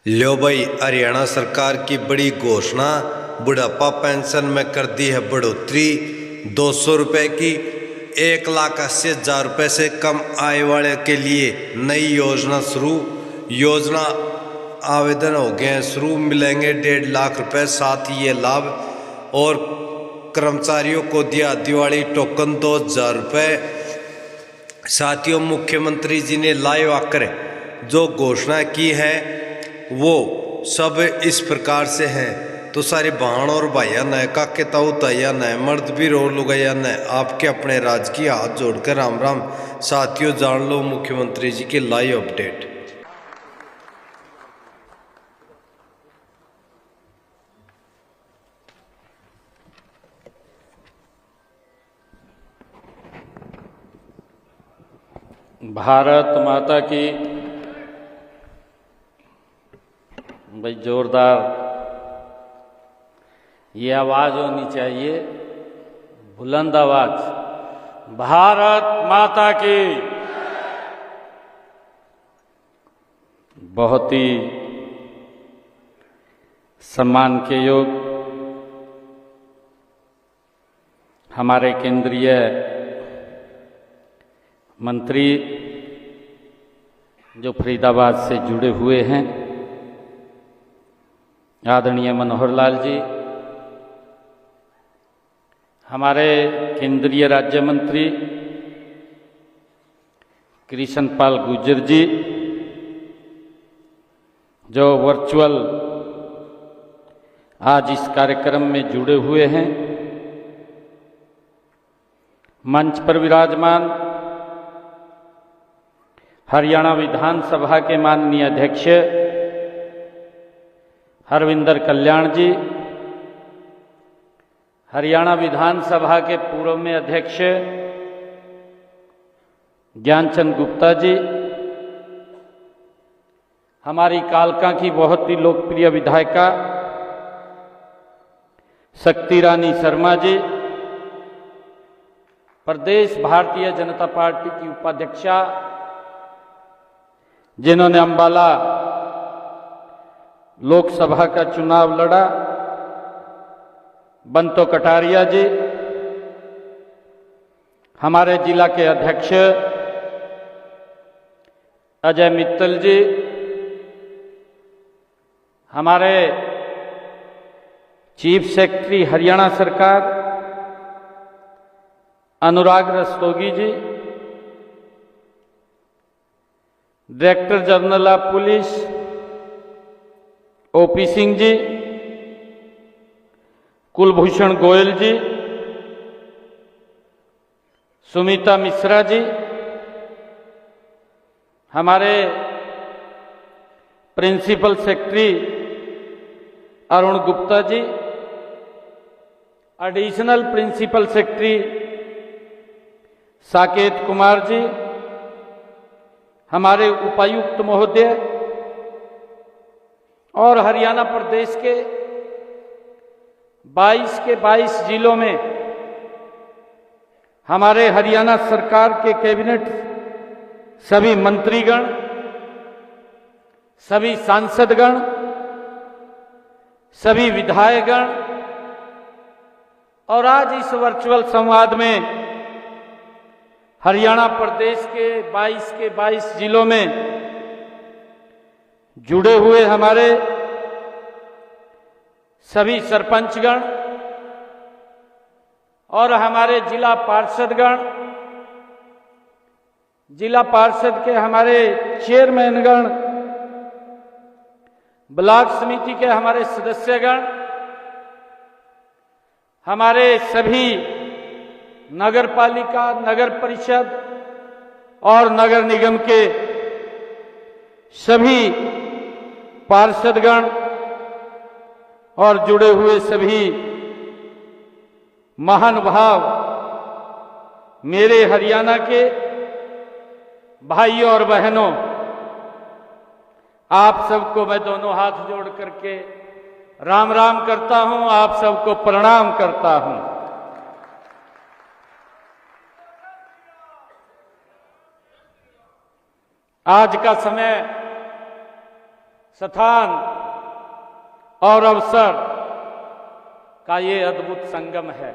लो भाई, हरियाणा सरकार की बड़ी घोषणा। बुढ़ापा पेंशन में कर दी है बढ़ोतरी 200 रुपये की। 1,80,000 रुपये से कम आय वाले के लिए नई योजना शुरू। योजना आवेदन हो गए हैं शुरू। मिलेंगे 1.5 लाख रुपए, साथ ही ये लाभ। और कर्मचारियों को दिया दिवाली टोकन 2,000 रुपये। साथियों, मुख्यमंत्री जी ने लाइव आकर जो घोषणा की है वो सब इस प्रकार से है। तो सारे बहन और भाइया न काके ताऊ ताइया न मर्द भी रो लुगैया न आपके अपने राज्य की हाथ जोड़कर राम राम। साथियों, जान लो मुख्यमंत्री जी की लाइव अपडेट। भारत माता की भाई जोरदार ये आवाज होनी चाहिए, बुलंद आवाज। भारत माता की। बहुत ही सम्मान के योग हमारे केंद्रीय मंत्री जो फरीदाबाद से जुड़े हुए हैं, आदरणीय मनोहर लाल जी, हमारे केंद्रीय राज्य मंत्री कृष्ण पाल गुर्जर जी जो वर्चुअल आज इस कार्यक्रम में जुड़े हुए हैं, मंच पर विराजमान हरियाणा विधानसभा के माननीय अध्यक्ष हरविंदर कल्याण जी, हरियाणा विधानसभा के पूर्व में अध्यक्ष ज्ञानचंद गुप्ता जी, हमारी कालका की बहुत ही लोकप्रिय विधायिका शक्ति रानी शर्मा जी, प्रदेश भारतीय जनता पार्टी की उपाध्यक्षा जिन्होंने अंबाला लोकसभा का चुनाव लड़ा, बंतो कटारिया जी, हमारे जिला के अध्यक्ष अजय मित्तल जी, हमारे चीफ सेक्रेटरी हरियाणा सरकार Anurag Rastogi ji, director general of police OP Singh ji, Kulbhushan Goyal ji, Sumita Mishra ji, हमारे principal secretary Arun Gupta ji, additional principal secretary Saket Kumar ji, हमारे उपायुक्त महोदय और हरियाणा प्रदेश के 22 के 22 जिलों में हमारे हरियाणा सरकार के कैबिनेट सभी मंत्रीगण, सभी सांसदगण, सभी विधायकगण और आज इस वर्चुअल संवाद में हरियाणा प्रदेश के 22 जिलों में जुड़े हुए हमारे सभी सरपंचगण और हमारे जिला पार्षदगण, जिला पार्षद के हमारे चेयरमैनगण, ब्लॉक समिति के हमारे सदस्यगण, हमारे सभी नगर पालिका, नगर परिषद और नगर निगम के सभी पार्षदगण और जुड़े हुए सभी महानुभाव, मेरे हरियाणा के भाइयों और बहनों, आप सबको मैं दोनों हाथ जोड़ करके राम राम करता हूं, आप सबको प्रणाम करता हूं। आज का समय स्थान और अवसर का ये अद्भुत संगम है।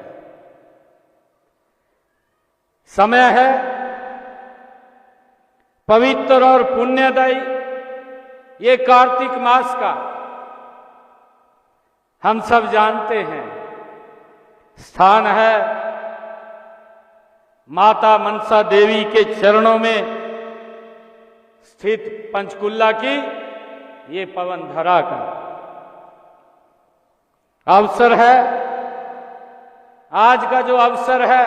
समय है पवित्र और पुण्यदायी ये कार्तिक मास का, हम सब जानते हैं। स्थान है माता मनसा देवी के चरणों में स्थित पंचकुला की ये पवन धरा का अवसर है। आज का जो अवसर है,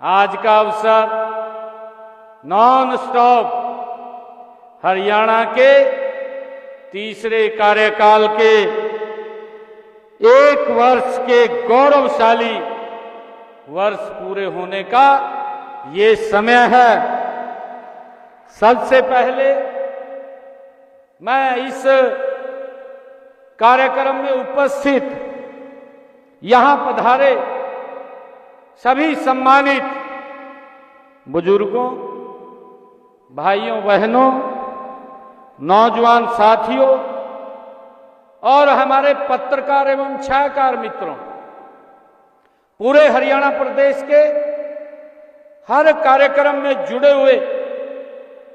आज का अवसर नॉन स्टॉप हरियाणा के तीसरे कार्यकाल के 1 वर्ष के गौरवशाली वर्ष पूरे होने का ये समय है। सबसे पहले मैं इस कार्यक्रम में उपस्थित यहां पधारे सभी सम्मानित बुजुर्गों, भाइयों बहनों, नौजवान साथियों और हमारे पत्रकार एवं छायाकार मित्रों, पूरे हरियाणा प्रदेश के हर कार्यक्रम में जुड़े हुए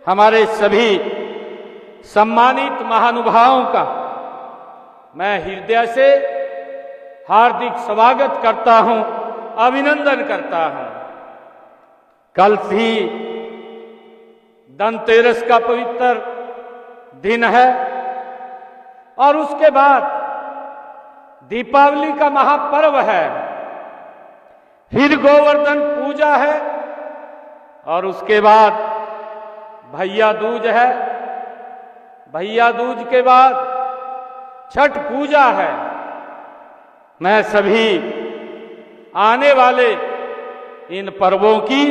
हमारे सभी सम्मानित महानुभावों का मैं हृदय से हार्दिक स्वागत करता हूं, अभिनंदन करता हूं। कल ही धनतेरस का पवित्र दिन है और उसके बाद दीपावली का महापर्व है, फिर गोवर्धन पूजा है और उसके बाद भैया दूज है, भैया दूज के बाद छठ पूजा है। मैं सभी आने वाले इन पर्वों की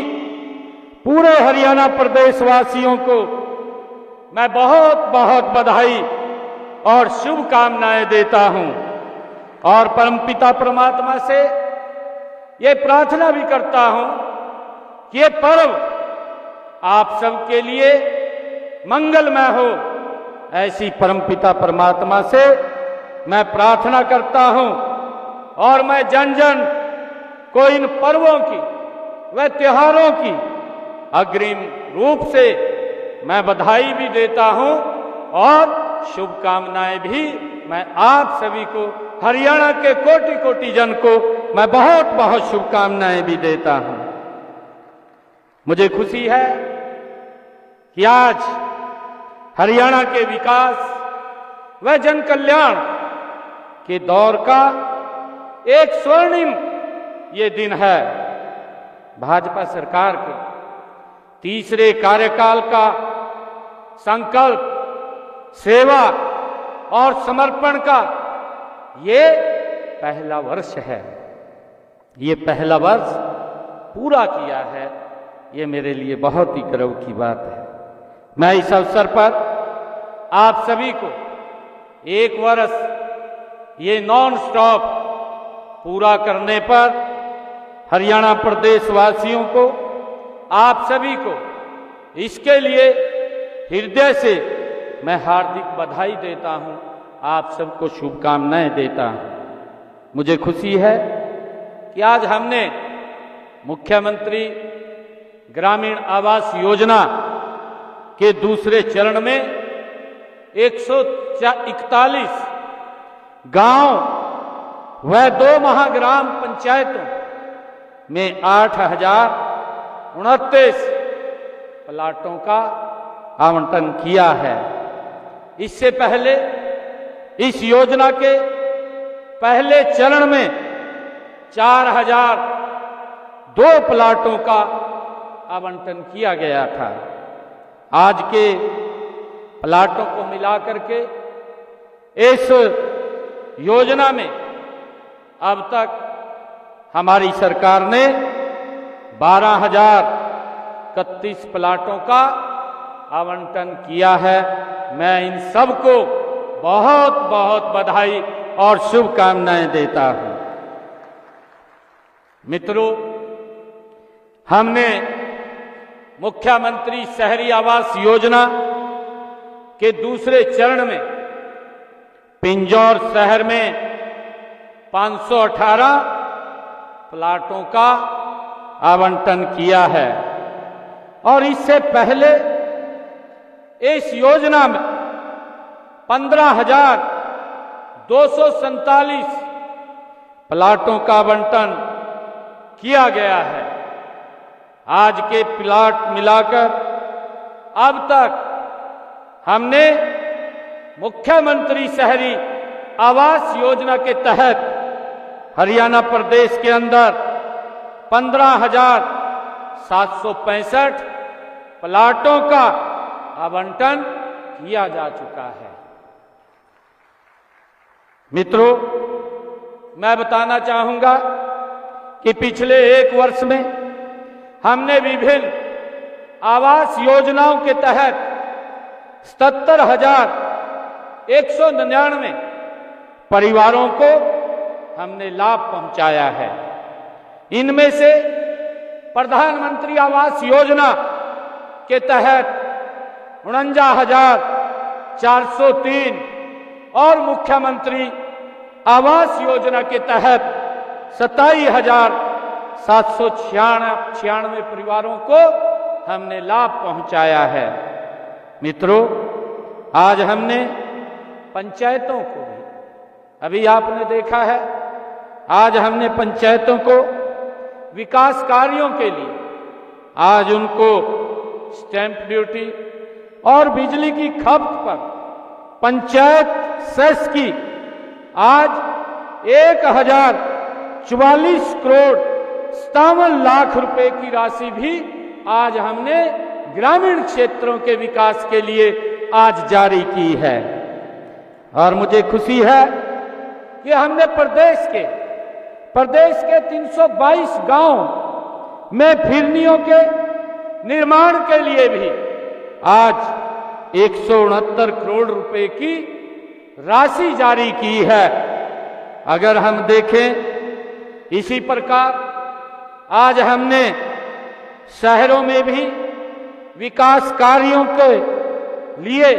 पूरे हरियाणा प्रदेश वासियों को मैं बहुत बहुत बधाई और शुभकामनाएं देता हूं और परमपिता परमात्मा से ये प्रार्थना भी करता हूं कि ये पर्व आप सबके लिए मंगलमय हो। ऐसी परमपिता परमात्मा से मैं प्रार्थना करता हूं और मैं जन जन को इन पर्वों की व त्योहारों की अग्रिम रूप से मैं बधाई भी देता हूं और शुभकामनाएं भी मैं आप सभी को, हरियाणा के कोटि कोटि जन को मैं बहुत बहुत शुभकामनाएं भी देता हूं। मुझे खुशी है कि आज हरियाणा के विकास व जन कल्याण के दौर का एक स्वर्णिम ये दिन है। भाजपा सरकार के तीसरे कार्यकाल का संकल्प, सेवा और समर्पण का ये पहला वर्ष है। ये पहला वर्ष पूरा किया है, ये मेरे लिए बहुत ही गर्व की बात है। मैं इस अवसर पर आप सभी को 1 वर्ष ये नॉन स्टॉप पूरा करने पर हरियाणा प्रदेश वासियों को, आप सभी को इसके लिए हृदय से मैं हार्दिक बधाई देता हूं, आप सबको शुभकामनाएं देता हूं। मुझे खुशी है कि आज हमने मुख्यमंत्री ग्रामीण आवास योजना के दूसरे चरण में 141 गांव व 2 महाग्राम पंचायतों में 8,029 प्लाटों का आवंटन किया है। इससे पहले इस योजना के पहले चरण में 4,002 प्लाटों का आवंटन किया गया था। आज के प्लाटों को मिलाकर के इस योजना में अब तक हमारी सरकार ने 12,031 प्लाटों का आवंटन किया है। मैं इन सबको बहुत बहुत बधाई और शुभकामनाएं देता हूं। मित्रों, हमने मुख्यमंत्री शहरी आवास योजना के दूसरे चरण में पिंजौर शहर में 518 प्लाटों का आवंटन किया है और इससे पहले इस योजना में 15,247 प्लाटों का आवंटन किया गया है। आज के प्लाट मिलाकर अब तक हमने मुख्यमंत्री शहरी आवास योजना के तहत हरियाणा प्रदेश के अंदर 15,765 प्लाटों का आवंटन किया जा चुका है। मित्रों, मैं बताना चाहूंगा कि पिछले एक वर्ष में हमने विभिन्न आवास योजनाओं के तहत 77,199 परिवारों को हमने लाभ पहुंचाया है। इनमें से प्रधानमंत्री आवास योजना के तहत 49,403 और मुख्यमंत्री आवास योजना के तहत 27,796 परिवारों को हमने लाभ पहुंचाया है। मित्रों, आज हमने पंचायतों को भी, अभी आपने देखा है, आज हमने पंचायतों को विकास कार्यों के लिए आज उनको स्टैंप ड्यूटी और बिजली की खपत पर पंचायत सेस की आज 1,044 करोड़ 57 लाख रुपए की राशि भी आज हमने ग्रामीण क्षेत्रों के विकास के लिए आज जारी की है। और मुझे खुशी है कि हमने प्रदेश के 322 गांव में फिरनियों के निर्माण के लिए भी आज 169 करोड़ रुपए की राशि जारी की है। अगर हम देखें, इसी प्रकार आज हमने शहरों में भी विकास कार्यों के लिए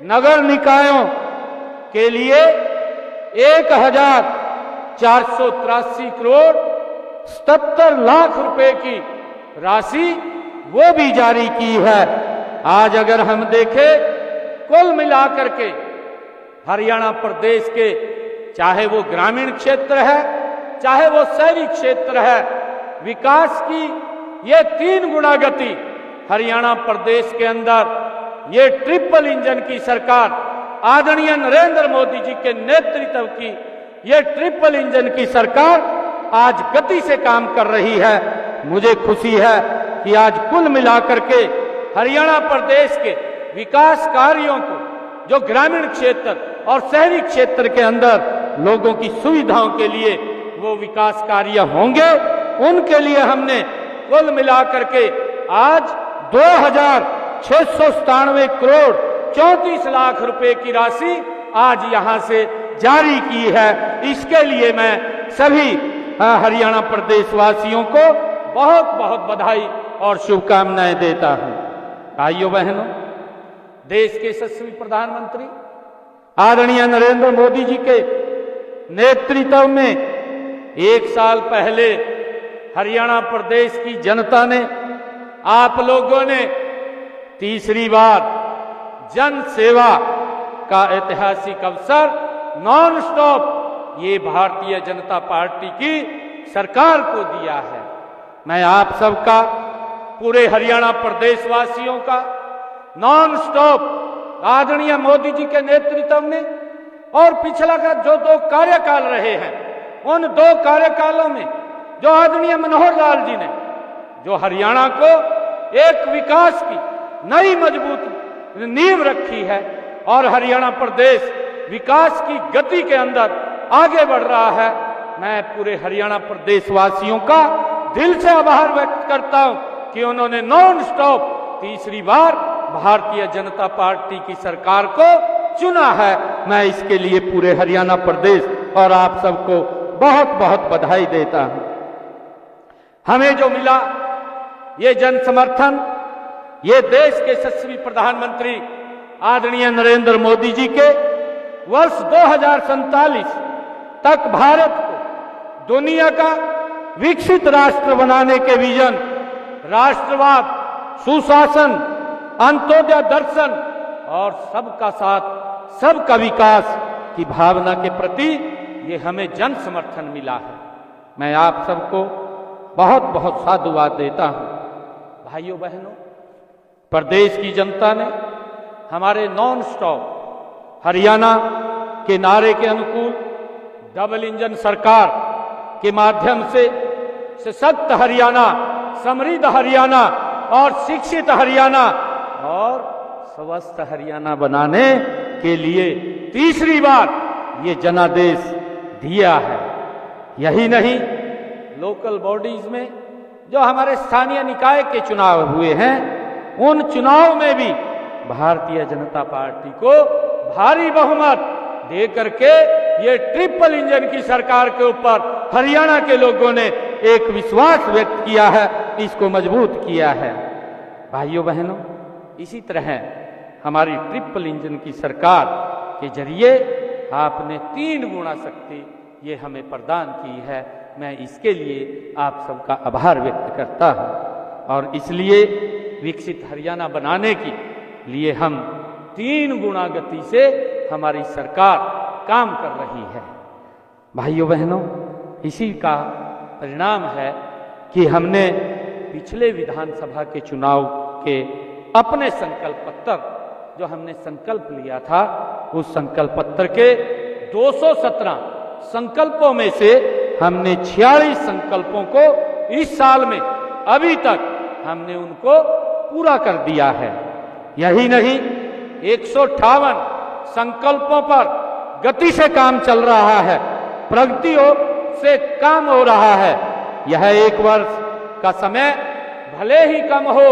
नगर निकायों के लिए 1,483 करोड़ 77 लाख रुपए की राशि वो भी जारी की है। आज अगर हम देखें, कुल मिलाकर के हरियाणा प्रदेश के, चाहे वो ग्रामीण क्षेत्र है चाहे वो शहरी क्षेत्र है, विकास की ये 3 गुना गति हरियाणा प्रदेश के अंदर ये ट्रिपल इंजन की सरकार आदरणीय नरेंद्र मोदी जी के नेतृत्व की ये ट्रिपल इंजन की सरकार आज गति से काम कर रही है। मुझे खुशी है कि आज कुल मिलाकर के हरियाणा प्रदेश के विकास कार्यों को जो ग्रामीण क्षेत्र और शहरी क्षेत्र के अंदर लोगों की सुविधाओं के लिए वो विकास कार्य होंगे, उनके लिए हमने कुल मिलाकर के आज 2,697 करोड़ 34 लाख रुपए की राशि आज यहां से जारी की है। इसके लिए मैं सभी हरियाणा प्रदेश वासियों को बहुत बहुत बधाई और शुभकामनाएं देता हूं। भाइयों बहनों, देश के यशस्वी प्रधानमंत्री आदरणीय नरेंद्र मोदी जी के नेतृत्व में 1 साल पहले हरियाणा प्रदेश की जनता ने, आप लोगों ने तीसरी बार जन सेवा का ऐतिहासिक अवसर नॉन स्टॉप ये भारतीय जनता पार्टी की सरकार को दिया है। मैं आप सबका, पूरे हरियाणा प्रदेश वासियों का नॉन स्टॉप आदरणीय मोदी जी के नेतृत्व में और पिछला का जो 2 कार्यकाल रहे हैं, उन 2 कार्यकालों में जो आदरणीय मनोहर लाल जी ने जो हरियाणा को एक विकास की नई मजबूत नींव रखी है और हरियाणा प्रदेश विकास की गति के अंदर आगे बढ़ रहा है, मैं पूरे हरियाणा प्रदेश वासियों का दिल से आभार व्यक्त करता हूं कि उन्होंने नॉन स्टॉप तीसरी बार भारतीय जनता पार्टी की सरकार को चुना है। मैं इसके लिए पूरे हरियाणा प्रदेश और आप सबको बहुत बहुत बधाई देता हूं। हमें जो मिला ये जन समर्थन, ये देश के यशस्वी प्रधानमंत्री आदरणीय नरेंद्र मोदी जी के वर्ष 2047 तक भारत को दुनिया का विकसित राष्ट्र बनाने के विजन, राष्ट्रवाद, सुशासन, अंत्योदय दर्शन और सबका साथ सबका विकास की भावना के प्रति ये हमें जन समर्थन मिला है। मैं आप सबको बहुत बहुत साधुवाद देता हूं। भाइयों बहनों, प्रदेश की जनता ने हमारे नॉन स्टॉप हरियाणा के नारे के अनुकूल डबल इंजन सरकार के माध्यम से सशक्त हरियाणा, समृद्ध हरियाणा और शिक्षित हरियाणा और स्वस्थ हरियाणा बनाने के लिए तीसरी बार ये जनादेश दिया है। यही नहीं, लोकल बॉडीज में जो हमारे स्थानीय निकाय के चुनाव हुए हैं, उन चुनाव में भी भारतीय जनता पार्टी को भारी बहुमत दे करके ये ट्रिपल इंजन की सरकार के ऊपर हरियाणा के लोगों ने एक विश्वास व्यक्त किया है, इसको मजबूत किया है। भाइयों बहनों, इसी तरह हमारी ट्रिपल इंजन की सरकार के जरिए आपने 3 गुना शक्ति ये हमें प्रदान की है। मैं इसके लिए आप सबका आभार व्यक्त करता हूं और इसलिए विकसित हरियाणा बनाने के लिए हम 3 गुना गति से हमारी सरकार काम कर रही है। भाइयों बहनों, इसी का परिणाम है कि हमने पिछले विधानसभा के चुनाव के अपने संकल्प पत्र, जो हमने संकल्प लिया था, उस संकल्प पत्र के 217 संकल्पों में से हमने 46 संकल्पों को इस साल में अभी तक हमने उनको पूरा कर दिया है। यही नहीं, 158 संकल्पों पर गति से काम चल रहा है, प्रगति से काम हो रहा है। यह 1 वर्ष का समय भले ही कम हो,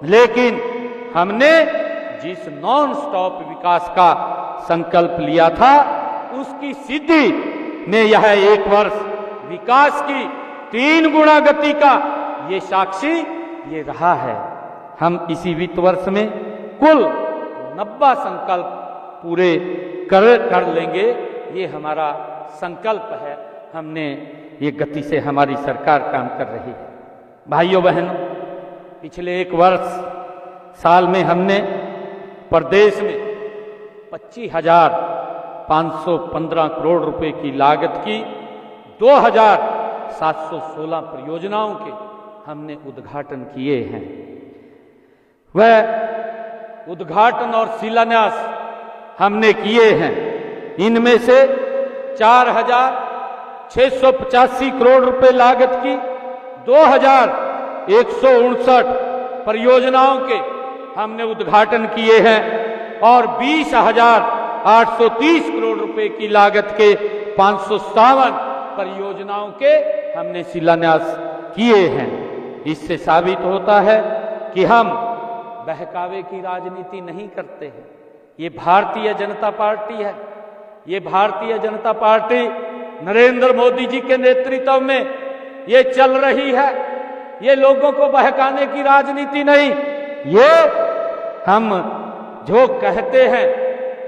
लेकिन हमने जिस नॉन स्टॉप विकास का संकल्प लिया था, उसकी सिद्धि में यह 1 वर्ष विकास की 3 गुना गति का ये साक्षी ये रहा है। हम इसी वित्त वर्ष में कुल 90 संकल्प पूरे कर लेंगे, ये हमारा संकल्प है। हमने ये गति से हमारी सरकार काम कर रही है। भाइयों बहनों, पिछले 1 वर्ष साल में हमने प्रदेश में 25,515 करोड़ रुपए की लागत की 2,716 परियोजनाओं के हमने उद्घाटन किए हैं। वह उद्घाटन और शिलान्यास हमने किए हैं। इनमें से 4,685 करोड़ रुपए लागत की 2,159 परियोजनाओं के हमने उद्घाटन किए हैं और 20,830 करोड़ रुपए की लागत के 557 परियोजनाओं के हमने शिलान्यास किए हैं। इससे साबित होता है कि हम बहकावे की राजनीति नहीं करते हैं। ये भारतीय जनता पार्टी है। ये भारतीय जनता पार्टी नरेंद्र मोदी जी के नेतृत्व में ये चल रही है। ये लोगों को बहकाने की राजनीति नहीं, ये हम जो कहते हैं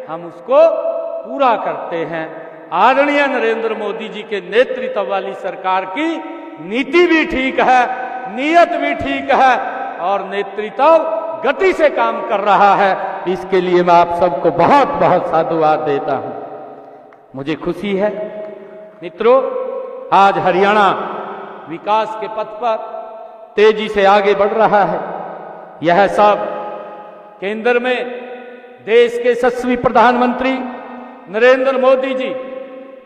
हम उसको पूरा करते हैं। आदरणीय नरेंद्र मोदी जी के नेतृत्व वाली सरकार की नीति भी ठीक है, नीयत भी ठीक है और नेतृत्व गति से काम कर रहा है। इसके लिए मैं आप सबको बहुत बहुत साधुवाद देता हूं। मुझे खुशी है मित्रों, आज हरियाणा विकास के पथ पर तेजी से आगे बढ़ रहा है। यह सब केंद्र में देश के यशस्वी प्रधानमंत्री नरेंद्र मोदी जी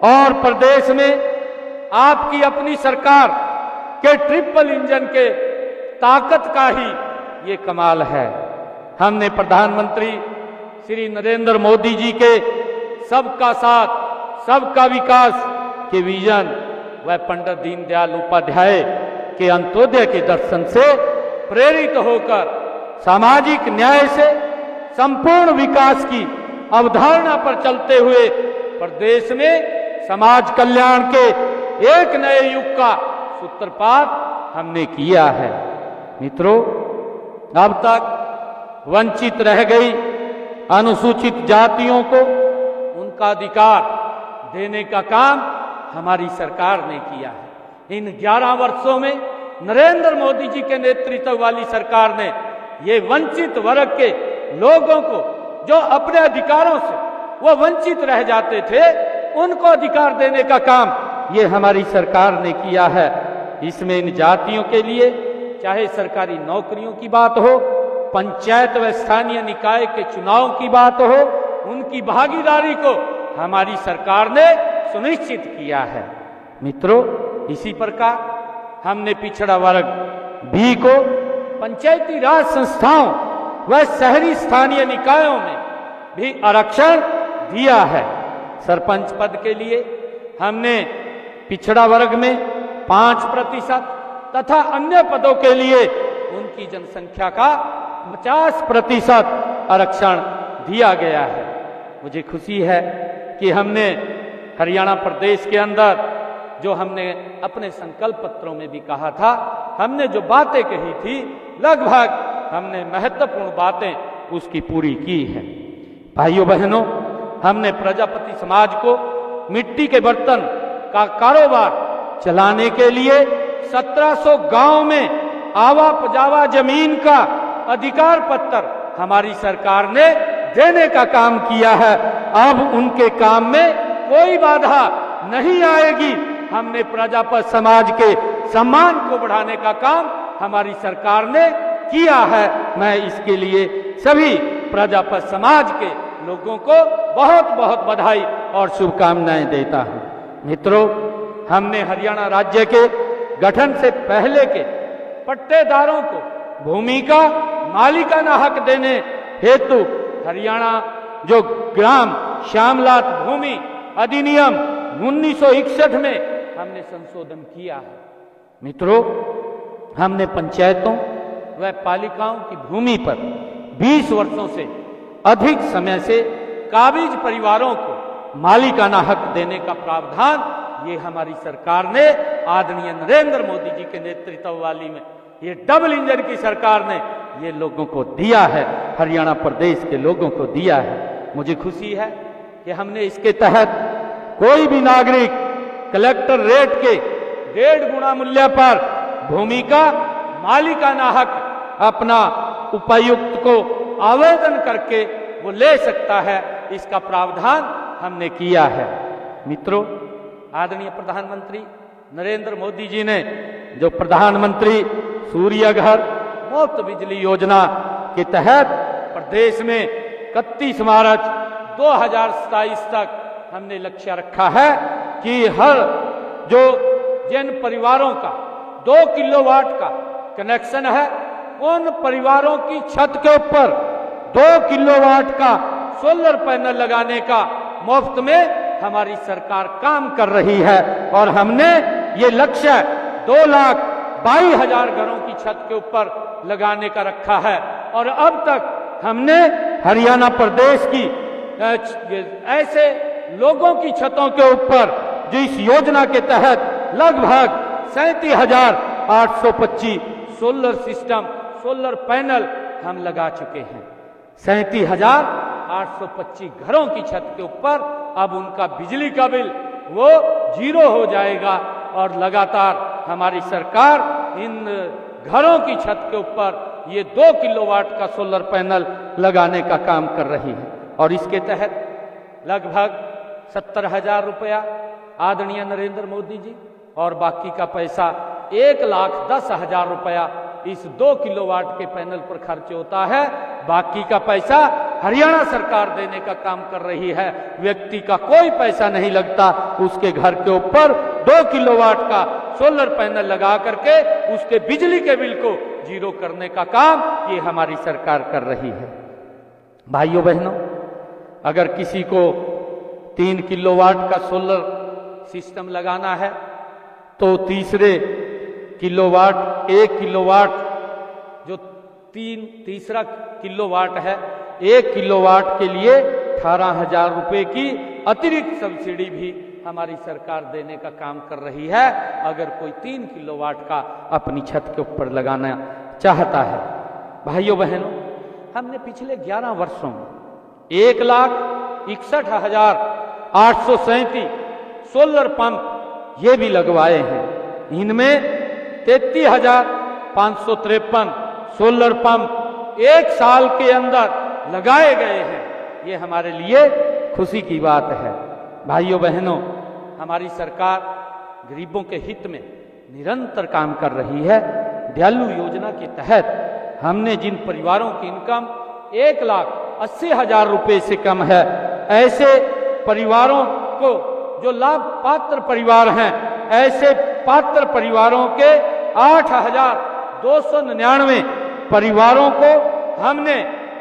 और प्रदेश में आपकी अपनी सरकार के ट्रिपल इंजन के ताकत का ही ये कमाल है। हमने प्रधानमंत्री श्री नरेंद्र मोदी जी के सबका साथ सबका विकास के विजन व पंडित दीनदयाल उपाध्याय के अंत्योदय के दर्शन से प्रेरित होकर सामाजिक न्याय से संपूर्ण विकास की अवधारणा पर चलते हुए प्रदेश में समाज कल्याण के एक नए युग का सूत्रपात हमने किया है। मित्रों, अब तक वंचित रह गई अनुसूचित जातियों को उनका अधिकार देने का काम हमारी सरकार ने किया है। इन 11 वर्षों में नरेंद्र मोदी जी के नेतृत्व वाली सरकार ने ये वंचित वर्ग के लोगों को, जो अपने अधिकारों से वो वंचित रह जाते थे, उनको अधिकार देने का काम ये हमारी सरकार ने किया है। इसमें इन जातियों के लिए चाहे सरकारी नौकरियों की बात हो, पंचायत व स्थानीय निकाय के चुनाव की बात हो, उनकी भागीदारी को हमारी सरकार ने सुनिश्चित किया है। मित्रों, इसी प्रकार हमने पिछड़ा वर्ग भी को पंचायती राज संस्थाओं व शहरी स्थानीय निकायों में भी आरक्षण दिया है। सरपंच पद के लिए हमने पिछड़ा वर्ग में 5% तथा अन्य पदों के लिए उनकी जनसंख्या का 50% आरक्षण दिया गया है। मुझे खुशी है कि हमने हरियाणा प्रदेश के अंदर जो हमने अपने संकल्प पत्रों में भी कहा था, हमने जो बातें कही थी, लगभग हमने महत्वपूर्ण बातें उसकी पूरी की है। भाइयों बहनों, हमने प्रजापति समाज को मिट्टी के बर्तन का कारोबार चलाने के लिए 1700 गांव में आवा पजावा जमीन का अधिकार पत्र हमारी सरकार ने देने का काम किया है। अब उनके काम में कोई बाधा नहीं आएगी। हमने प्रजापति समाज के सम्मान को बढ़ाने का काम हमारी सरकार ने किया है। मैं इसके लिए सभी प्रजापति समाज के लोगों को बहुत बहुत बधाई और शुभकामनाएं देता हूं। मित्रों, हमने हरियाणा राज्य के गठन से पहले के पट्टेदारों को भूमि का मालिकाना हक देने हेतु हरियाणा जो ग्राम श्यामलात भूमि अधिनियम 1961 में हमने संशोधन किया है। मित्रों, हमने पंचायतों व पालिकाओं की भूमि पर 20 वर्षों से अधिक समय से काबिज परिवारों को मालिकाना हक देने का प्रावधान ये हमारी सरकार ने, आदरणीय नरेंद्र मोदी जी के नेतृत्व वाली में, ये डबल इंजन की सरकार ने ये लोगों को दिया है, हरियाणा प्रदेश के लोगों को दिया है। मुझे खुशी है कि हमने इसके तहत कोई भी नागरिक कलेक्टर रेट के 1.5 गुना मूल्य पर भूमि का मालिकाना हक अपना उपायुक्त को आवेदन करके वो ले सकता है। इसका प्रावधान हमने किया है। मित्रों, आदरणीय प्रधानमंत्री नरेंद्र मोदी जी ने जो प्रधानमंत्री सूर्य घर मुफ्त बिजली योजना के तहत प्रदेश में 31 मार्च 2027 तक हमने लक्ष्य रखा है कि हर जो जिन परिवारों का 2 किलोवाट का कनेक्शन है, उन परिवारों की छत के ऊपर 2 किलोवाट का सोलर पैनल लगाने का मुफ्त में हमारी सरकार काम कर रही है। और हमने ये लक्ष्य 2,22,000 घरों की छत के ऊपर लगाने का रखा है। और अब तक हमने हरियाणा प्रदेश की ऐसे लोगों की छतों के ऊपर जो इस योजना के तहत लगभग 37,825 सोलर सिस्टम, सोलर पैनल हम लगा चुके हैं। 37,825 घरों की छत के ऊपर अब उनका बिजली का बिल वो 0 हो जाएगा। और लगातार हमारी सरकार इन घरों की छत के ऊपर ये 2 किलोवाट का सोलर पैनल लगाने का काम कर रही है। और इसके तहत लगभग 70,000 रुपया आदरणीय नरेंद्र मोदी जी और बाकी का पैसा 1,10,000 रुपया इस 2 किलोवाट के पैनल पर खर्च होता है। बाकी का पैसा हरियाणा सरकार देने का काम कर रही है। व्यक्ति का कोई पैसा नहीं लगता, उसके घर के ऊपर 2 किलोवाट का सोलर पैनल लगा करके उसके बिजली के बिल को 0 करने का काम ये हमारी सरकार कर रही है। भाइयों बहनों, अगर किसी को 3 किलोवाट का सोलर सिस्टम लगाना है तो तीसरे किलोवाट 1 किलोवाट जो तीसरा किलोवाट है, 1 किलोवाट के लिए 18,000 रुपए की अतिरिक्त सब्सिडी भी हमारी सरकार देने का काम कर रही है। अगर कोई 3 किलोवाट का अपनी छत के ऊपर लगाना चाहता है। भाइयों बहनों, हमने पिछले 11 वर्षों में 1,61,837 सोलर पंप ये भी लगवाए हैं। इनमें 33,553 सोलर पंप एक साल के अंदर लगाए गए हैं। ये हमारे लिए खुशी की बात है। भाइयों बहनों, हमारी सरकार गरीबों के हित में निरंतर काम कर रही है। दयालु योजना के तहत हमने जिन परिवारों की इनकम 1,80,000 रुपए से कम है, ऐसे परिवारों को जो लाभ पात्र परिवार हैं, ऐसे पात्र परिवारों के 8,299 परिवारों को हमने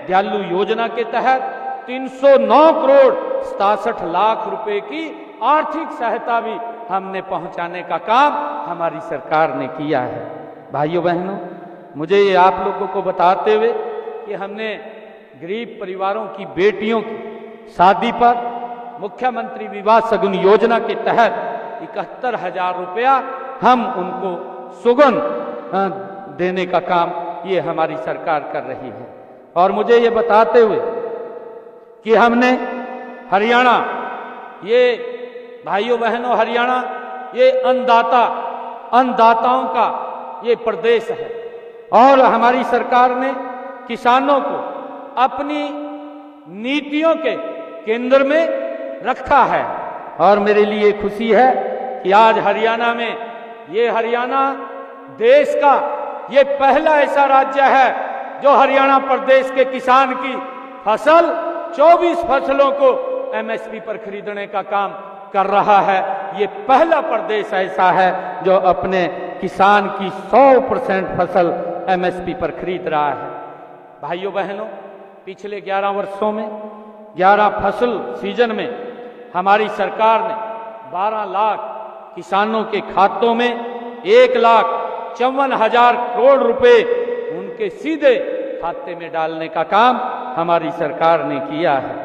दयालु योजना के तहत 309 करोड़ 67 लाख रुपए की आर्थिक सहायता भी हमने पहुंचाने का काम हमारी सरकार ने किया है। भाइयों बहनों, मुझे ये आप लोगों को बताते हुए कि हमने गरीब परिवारों की बेटियों की शादी पर मुख्यमंत्री विवाह शगुन योजना के तहत 71,000 रुपया हम उनको सुगन देने का काम ये हमारी सरकार कर रही है। और मुझे ये बताते हुए कि हमने हरियाणा, ये भाइयों बहनों, हरियाणा ये अन्नदाताओं का ये प्रदेश है और हमारी सरकार ने किसानों को अपनी नीतियों के केंद्र में रखा है। और मेरे लिए खुशी है कि आज हरियाणा में, ये हरियाणा देश का ये पहला ऐसा राज्य है जो हरियाणा प्रदेश के किसान की फसल 24 फसलों को एमएसपी पर खरीदने का काम कर रहा है। ये पहला प्रदेश ऐसा है जो अपने किसान की 100% फसल एमएसपी पर खरीद रहा है। भाइयों बहनों, पिछले 11 वर्षों में 11 फसल सीजन में हमारी सरकार ने 12 लाख किसानों के खातों में 1,54,000 करोड़ रुपए उनके सीधे खाते में डालने का काम हमारी सरकार ने किया है।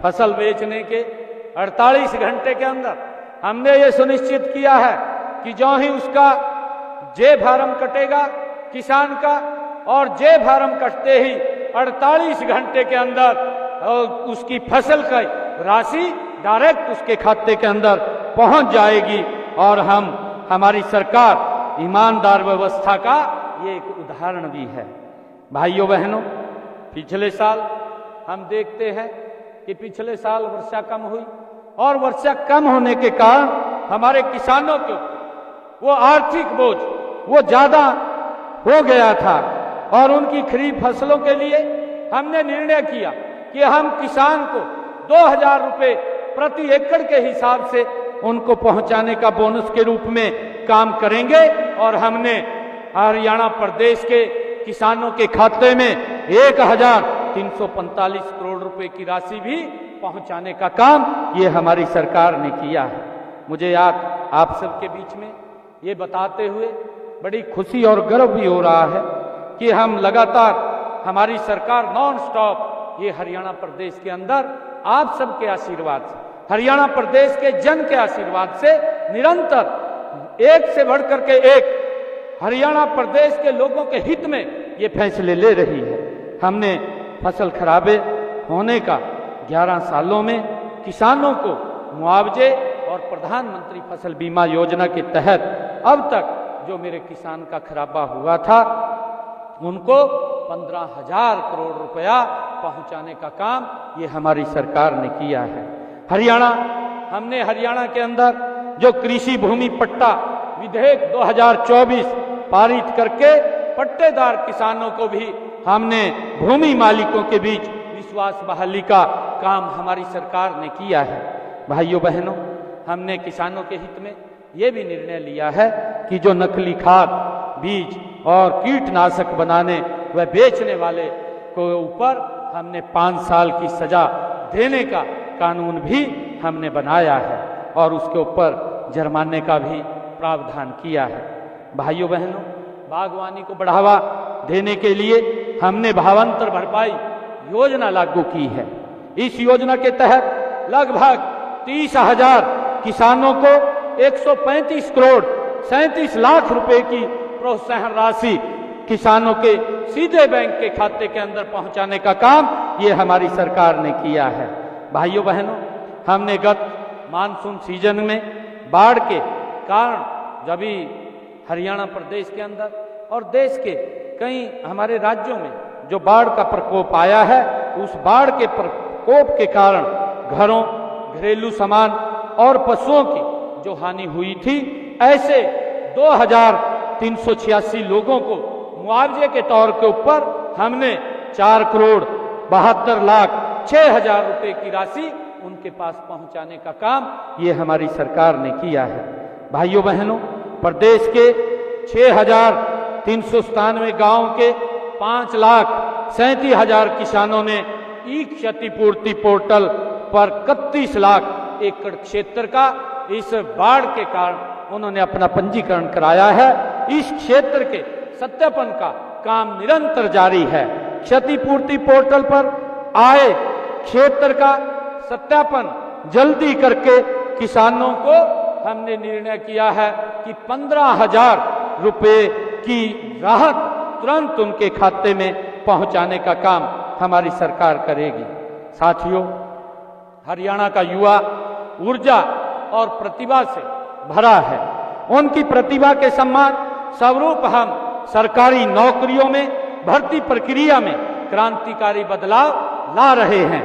फसल बेचने के 48 घंटे के अंदर हमने ये सुनिश्चित किया है कि जो ही उसका जे फार्म कटेगा किसान का, और जे फार्म कटते ही 48 घंटे के अंदर उसकी फसल की राशि डायरेक्ट उसके खाते के अंदर पहुंच जाएगी। और हमारी सरकार ईमानदार व्यवस्था का ये एक उदाहरण भी है। भाइयों बहनों, पिछले साल हम देखते हैं कि पिछले साल वर्षा कम हुई और वर्षा कम होने के कारण हमारे किसानों को वो आर्थिक बोझ वो ज्यादा हो गया था और उनकी खरीफ फसलों के लिए हमने निर्णय किया कि हम किसान को 2,000 रुपए प्रति एकड़ के हिसाब से उनको पहुंचाने का बोनस के रूप में काम करेंगे। और हमने हरियाणा प्रदेश के किसानों के खाते में 1,345 करोड़ रुपए की राशि भी पहुंचाने का काम ये हमारी सरकार ने किया है। मुझे आप सबके बीच में ये बताते हुए बड़ी खुशी और गर्व भी हो रहा है कि हम लगातार, हमारी सरकार नॉन स्टॉप ये हरियाणा प्रदेश के अंदर आप सबके आशीर्वाद से, हरियाणा प्रदेश के जन के आशीर्वाद से निरंतर एक से बढ़कर के एक हरियाणा प्रदेश के लोगों के हित में ये फैसले ले रही है। हमने फसल खराबे होने का 11 सालों में किसानों को मुआवजे और प्रधानमंत्री फसल बीमा योजना के तहत अब तक जो मेरे किसान का खराबा हुआ था उनको 15,000 करोड़ रुपया पहुंचाने का काम ये हमारी सरकार ने किया है। हमने हरियाणा के अंदर जो कृषि भूमि पट्टा विधेयक 2024 पारित करके पट्टेदार किसानों को भी हमने भूमि मालिकों के बीच विश्वास बहाली का काम हमारी सरकार ने किया है। भाइयों बहनों, हमने किसानों के हित में ये भी निर्णय लिया है कि जो नकली खाद, बीज और कीटनाशक बनाने व बेचने वाले को ऊपर हमने 5 साल की सजा देने का कानून भी हमने बनाया है और उसके ऊपर जुर्माने का भी प्रावधान किया है। भाइयों बहनों, बागवानी को बढ़ावा देने के लिए हमने भावांतर भरपाई योजना लागू की है। इस योजना के तहत लगभग 30,000 किसानों को 135 करोड़ 37 लाख रुपए की प्रोत्साहन राशि किसानों के सीधे बैंक के खाते के अंदर पहुंचाने का काम ये हमारी सरकार ने किया है। भाइयों बहनों, हमने गत मानसून सीजन में बाढ़ के कारण जब भी हरियाणा प्रदेश के अंदर और देश के कई हमारे राज्यों में जो बाढ़ का प्रकोप आया है, उस बाढ़ के प्रकोप के कारण घरों, घरेलू सामान और पशुओं की जो हानि हुई थी, ऐसे 2386 लोगों को मुआवजे के तौर के ऊपर हमने 4,72,06,000 रुपए की राशि उनके पास पहुंचाने का काम ये हमारी सरकार ने किया है। भाइयों बहनों, प्रदेश के 6,397 गांव के 5,37,000 किसानों ने ई क्षतिपूर्ति पोर्टल पर 31 लाख एकड़ क्षेत्र का इस बाढ़ के कारण उन्होंने अपना पंजीकरण कराया है। इस क्षेत्र के सत्यापन का काम निरंतर जारी है। क्षतिपूर्ति पोर्टल पर आए क्षेत्र का सत्यापन जल्दी करके किसानों को हमने निर्णय किया है कि 15,000 रुपए की राहत तुरंत उनके खाते में पहुंचाने का काम हमारी सरकार करेगी। साथियों, हरियाणा का युवा ऊर्जा और प्रतिभा से भरा है। उनकी प्रतिभा के सम्मान स्वरूप हम सरकारी नौकरियों में भर्ती प्रक्रिया में क्रांतिकारी बदलाव ला रहे हैं।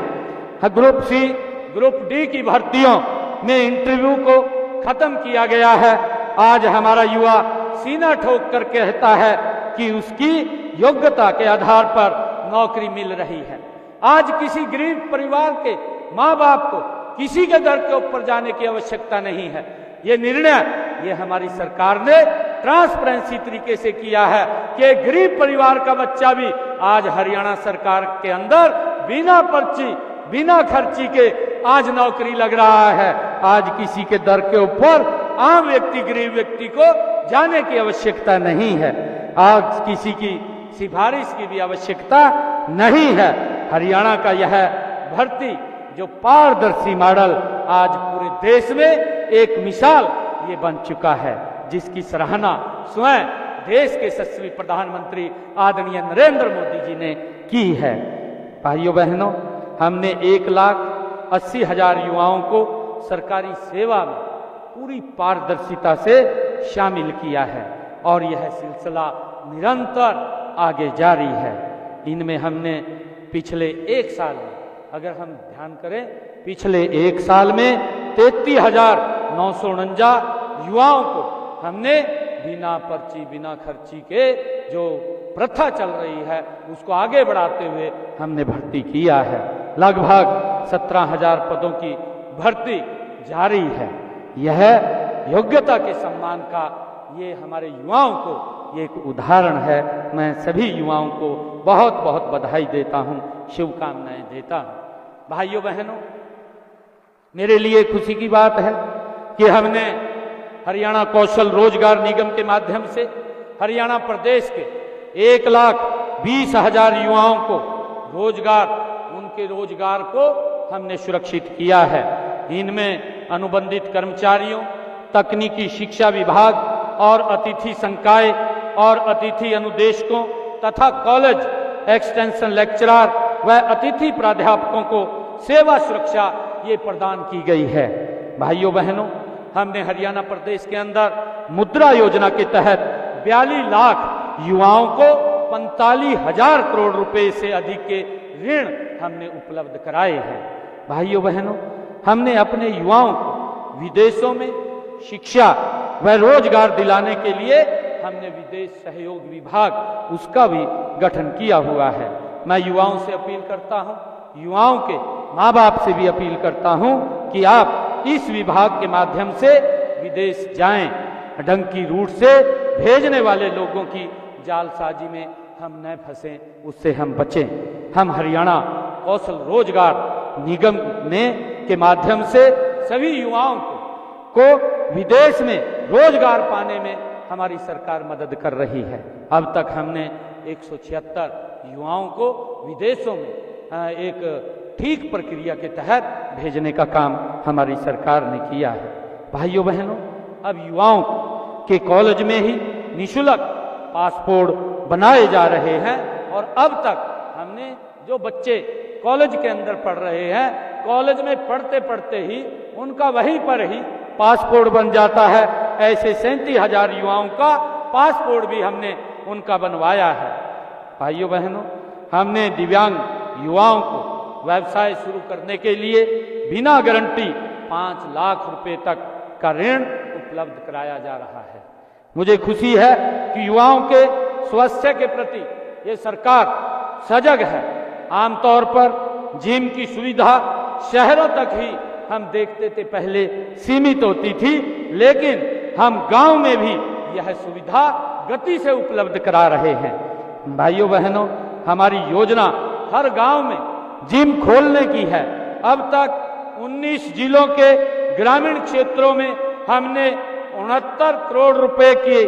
ग्रुप सी, ग्रुप डी की भर्तियों में इंटरव्यू को खत्म किया गया है। आज हमारा युवा सीना ठोक कर कहता है कि उसकी योग्यता के आधार पर नौकरी मिल रही है। आज किसी गरीब परिवार के माँ बाप को किसी के दर के ऊपर जाने की आवश्यकता नहीं है। ये निर्णय ये हमारी सरकार ने ट्रांसपेरेंसी तरीके से किया है कि गरीब परिवार का बच्चा भी आज हरियाणा सरकार के अंदर बिना पर्ची, बिना खर्ची के आज नौकरी लग रहा है। आज किसी के दर के ऊपर आम व्यक्ति, गरीब व्यक्ति को जाने की आवश्यकता नहीं है। आज किसी की सिफारिश की भी आवश्यकता नहीं है। हरियाणा का यह भर्ती जो पारदर्शी मॉडल आज पूरे देश में एक मिसाल ये बन चुका है, जिसकी सराहना स्वयं देश के यशस्वी प्रधानमंत्री आदरणीय नरेंद्र मोदी जी ने की है। भाइयों बहनों, हमने 1,80,000 युवाओं को सरकारी सेवा में पूरी पारदर्शिता से शामिल किया है और यह सिलसिला निरंतर आगे जारी है। इनमें हमने पिछले एक साल में, अगर हम ध्यान करें, पिछले एक साल में 33,949 युवाओं को हमने बिना पर्ची, बिना खर्ची के जो प्रथा चल रही है उसको आगे बढ़ाते हुए हमने भर्ती किया है। लगभग 17,000 पदों की भर्ती जारी है। यह योग्यता के सम्मान का ये हमारे युवाओं को ये एक उदाहरण है। मैं सभी युवाओं को बहुत बहुत बधाई देता हूं, शुभकामनाएं देता हूं। भाइयों बहनों, मेरे लिए खुशी की बात है कि हमने हरियाणा कौशल रोजगार निगम के माध्यम से हरियाणा प्रदेश के 1,20,000 युवाओं को रोजगार, उनके रोजगार को हमने सुरक्षित किया है। इनमें अनुबंधित कर्मचारियों, तकनीकी शिक्षा विभाग और अतिथि संकाय और अतिथि अनुदेशकों तथा कॉलेज एक्सटेंशन लेक्चरर व अतिथि प्राध्यापकों को सेवा सुरक्षा ये प्रदान की गई है। भाइयों बहनों, हमने हरियाणा प्रदेश के अंदर मुद्रा योजना के तहत 42 लाख युवाओं को 45,000 करोड़ रुपए से अधिक के ऋण हमने उपलब्ध कराए हैं। भाइयों बहनों, हमने अपने युवाओं को विदेशों में शिक्षा व रोजगार दिलाने के लिए हमने विदेश सहयोग विभाग उसका भी गठन किया हुआ है। मैं युवाओं से अपील करता हूं, युवाओं के माँ बाप से भी अपील करता हूं कि आप इस विभाग के माध्यम से विदेश जाएं। डंकी रूट से भेजने वाले लोगों की जालसाजी में हम न फंसें, उससे हम बचें। हम हरियाणा कौशल रोजगार निगम के माध्यम से सभी युवाओं को विदेश में रोजगार पाने में हमारी सरकार मदद कर रही है। अब तक हमने 176 युवाओं को विदेशों में एक ठीक प्रक्रिया के तहत भेजने का काम हमारी सरकार ने किया है। भाइयों बहनों, अब युवाओं के कॉलेज में ही निःशुल्क पासपोर्ट बनाए जा रहे हैं। और अब तक हमने जो बच्चे कॉलेज के अंदर पढ़ रहे हैं, कॉलेज में पढ़ते पढ़ते ही उनका वहीं पर ही पासपोर्ट बन जाता है। ऐसे 37,000 युवाओं का पासपोर्ट भी हमने उनका बनवाया है। भाइयों बहनों, हमने दिव्यांग युवाओं को व्यवसाय शुरू करने के लिए बिना गारंटी 5 लाख रुपए तक का ऋण उपलब्ध कराया जा रहा है। मुझे खुशी है कि युवाओं के स्वास्थ्य के प्रति ये सरकार सजग है। आमतौर पर जिम की सुविधा शहरों तक ही हम देखते थे पहले सीमित होती थी, लेकिन हम गांव में भी यह सुविधा गति से उपलब्ध करा रहे हैं। भाइयों बहनों, हमारी योजना हर गांव में जिम खोलने की है। अब तक 19 जिलों के ग्रामीण क्षेत्रों में हमने 69 करोड़ रुपए की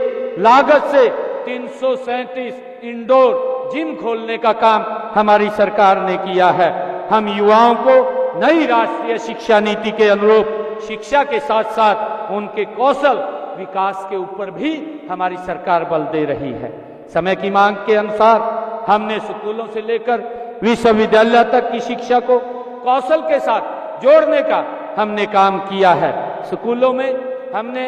लागत से 337 इंडोर जिम खोलने का काम हमारी सरकार ने किया है। हम युवाओं को नई राष्ट्रीय शिक्षा नीति के अनुरूप शिक्षा के साथ साथ उनके कौशल विकास के ऊपर भी हमारी सरकार बल दे रही है। समय की मांग के अनुसार हमने स्कूलों से लेकर विश्वविद्यालय तक की शिक्षा को कौशल के साथ जोड़ने का हमने काम किया है। स्कूलों में हमने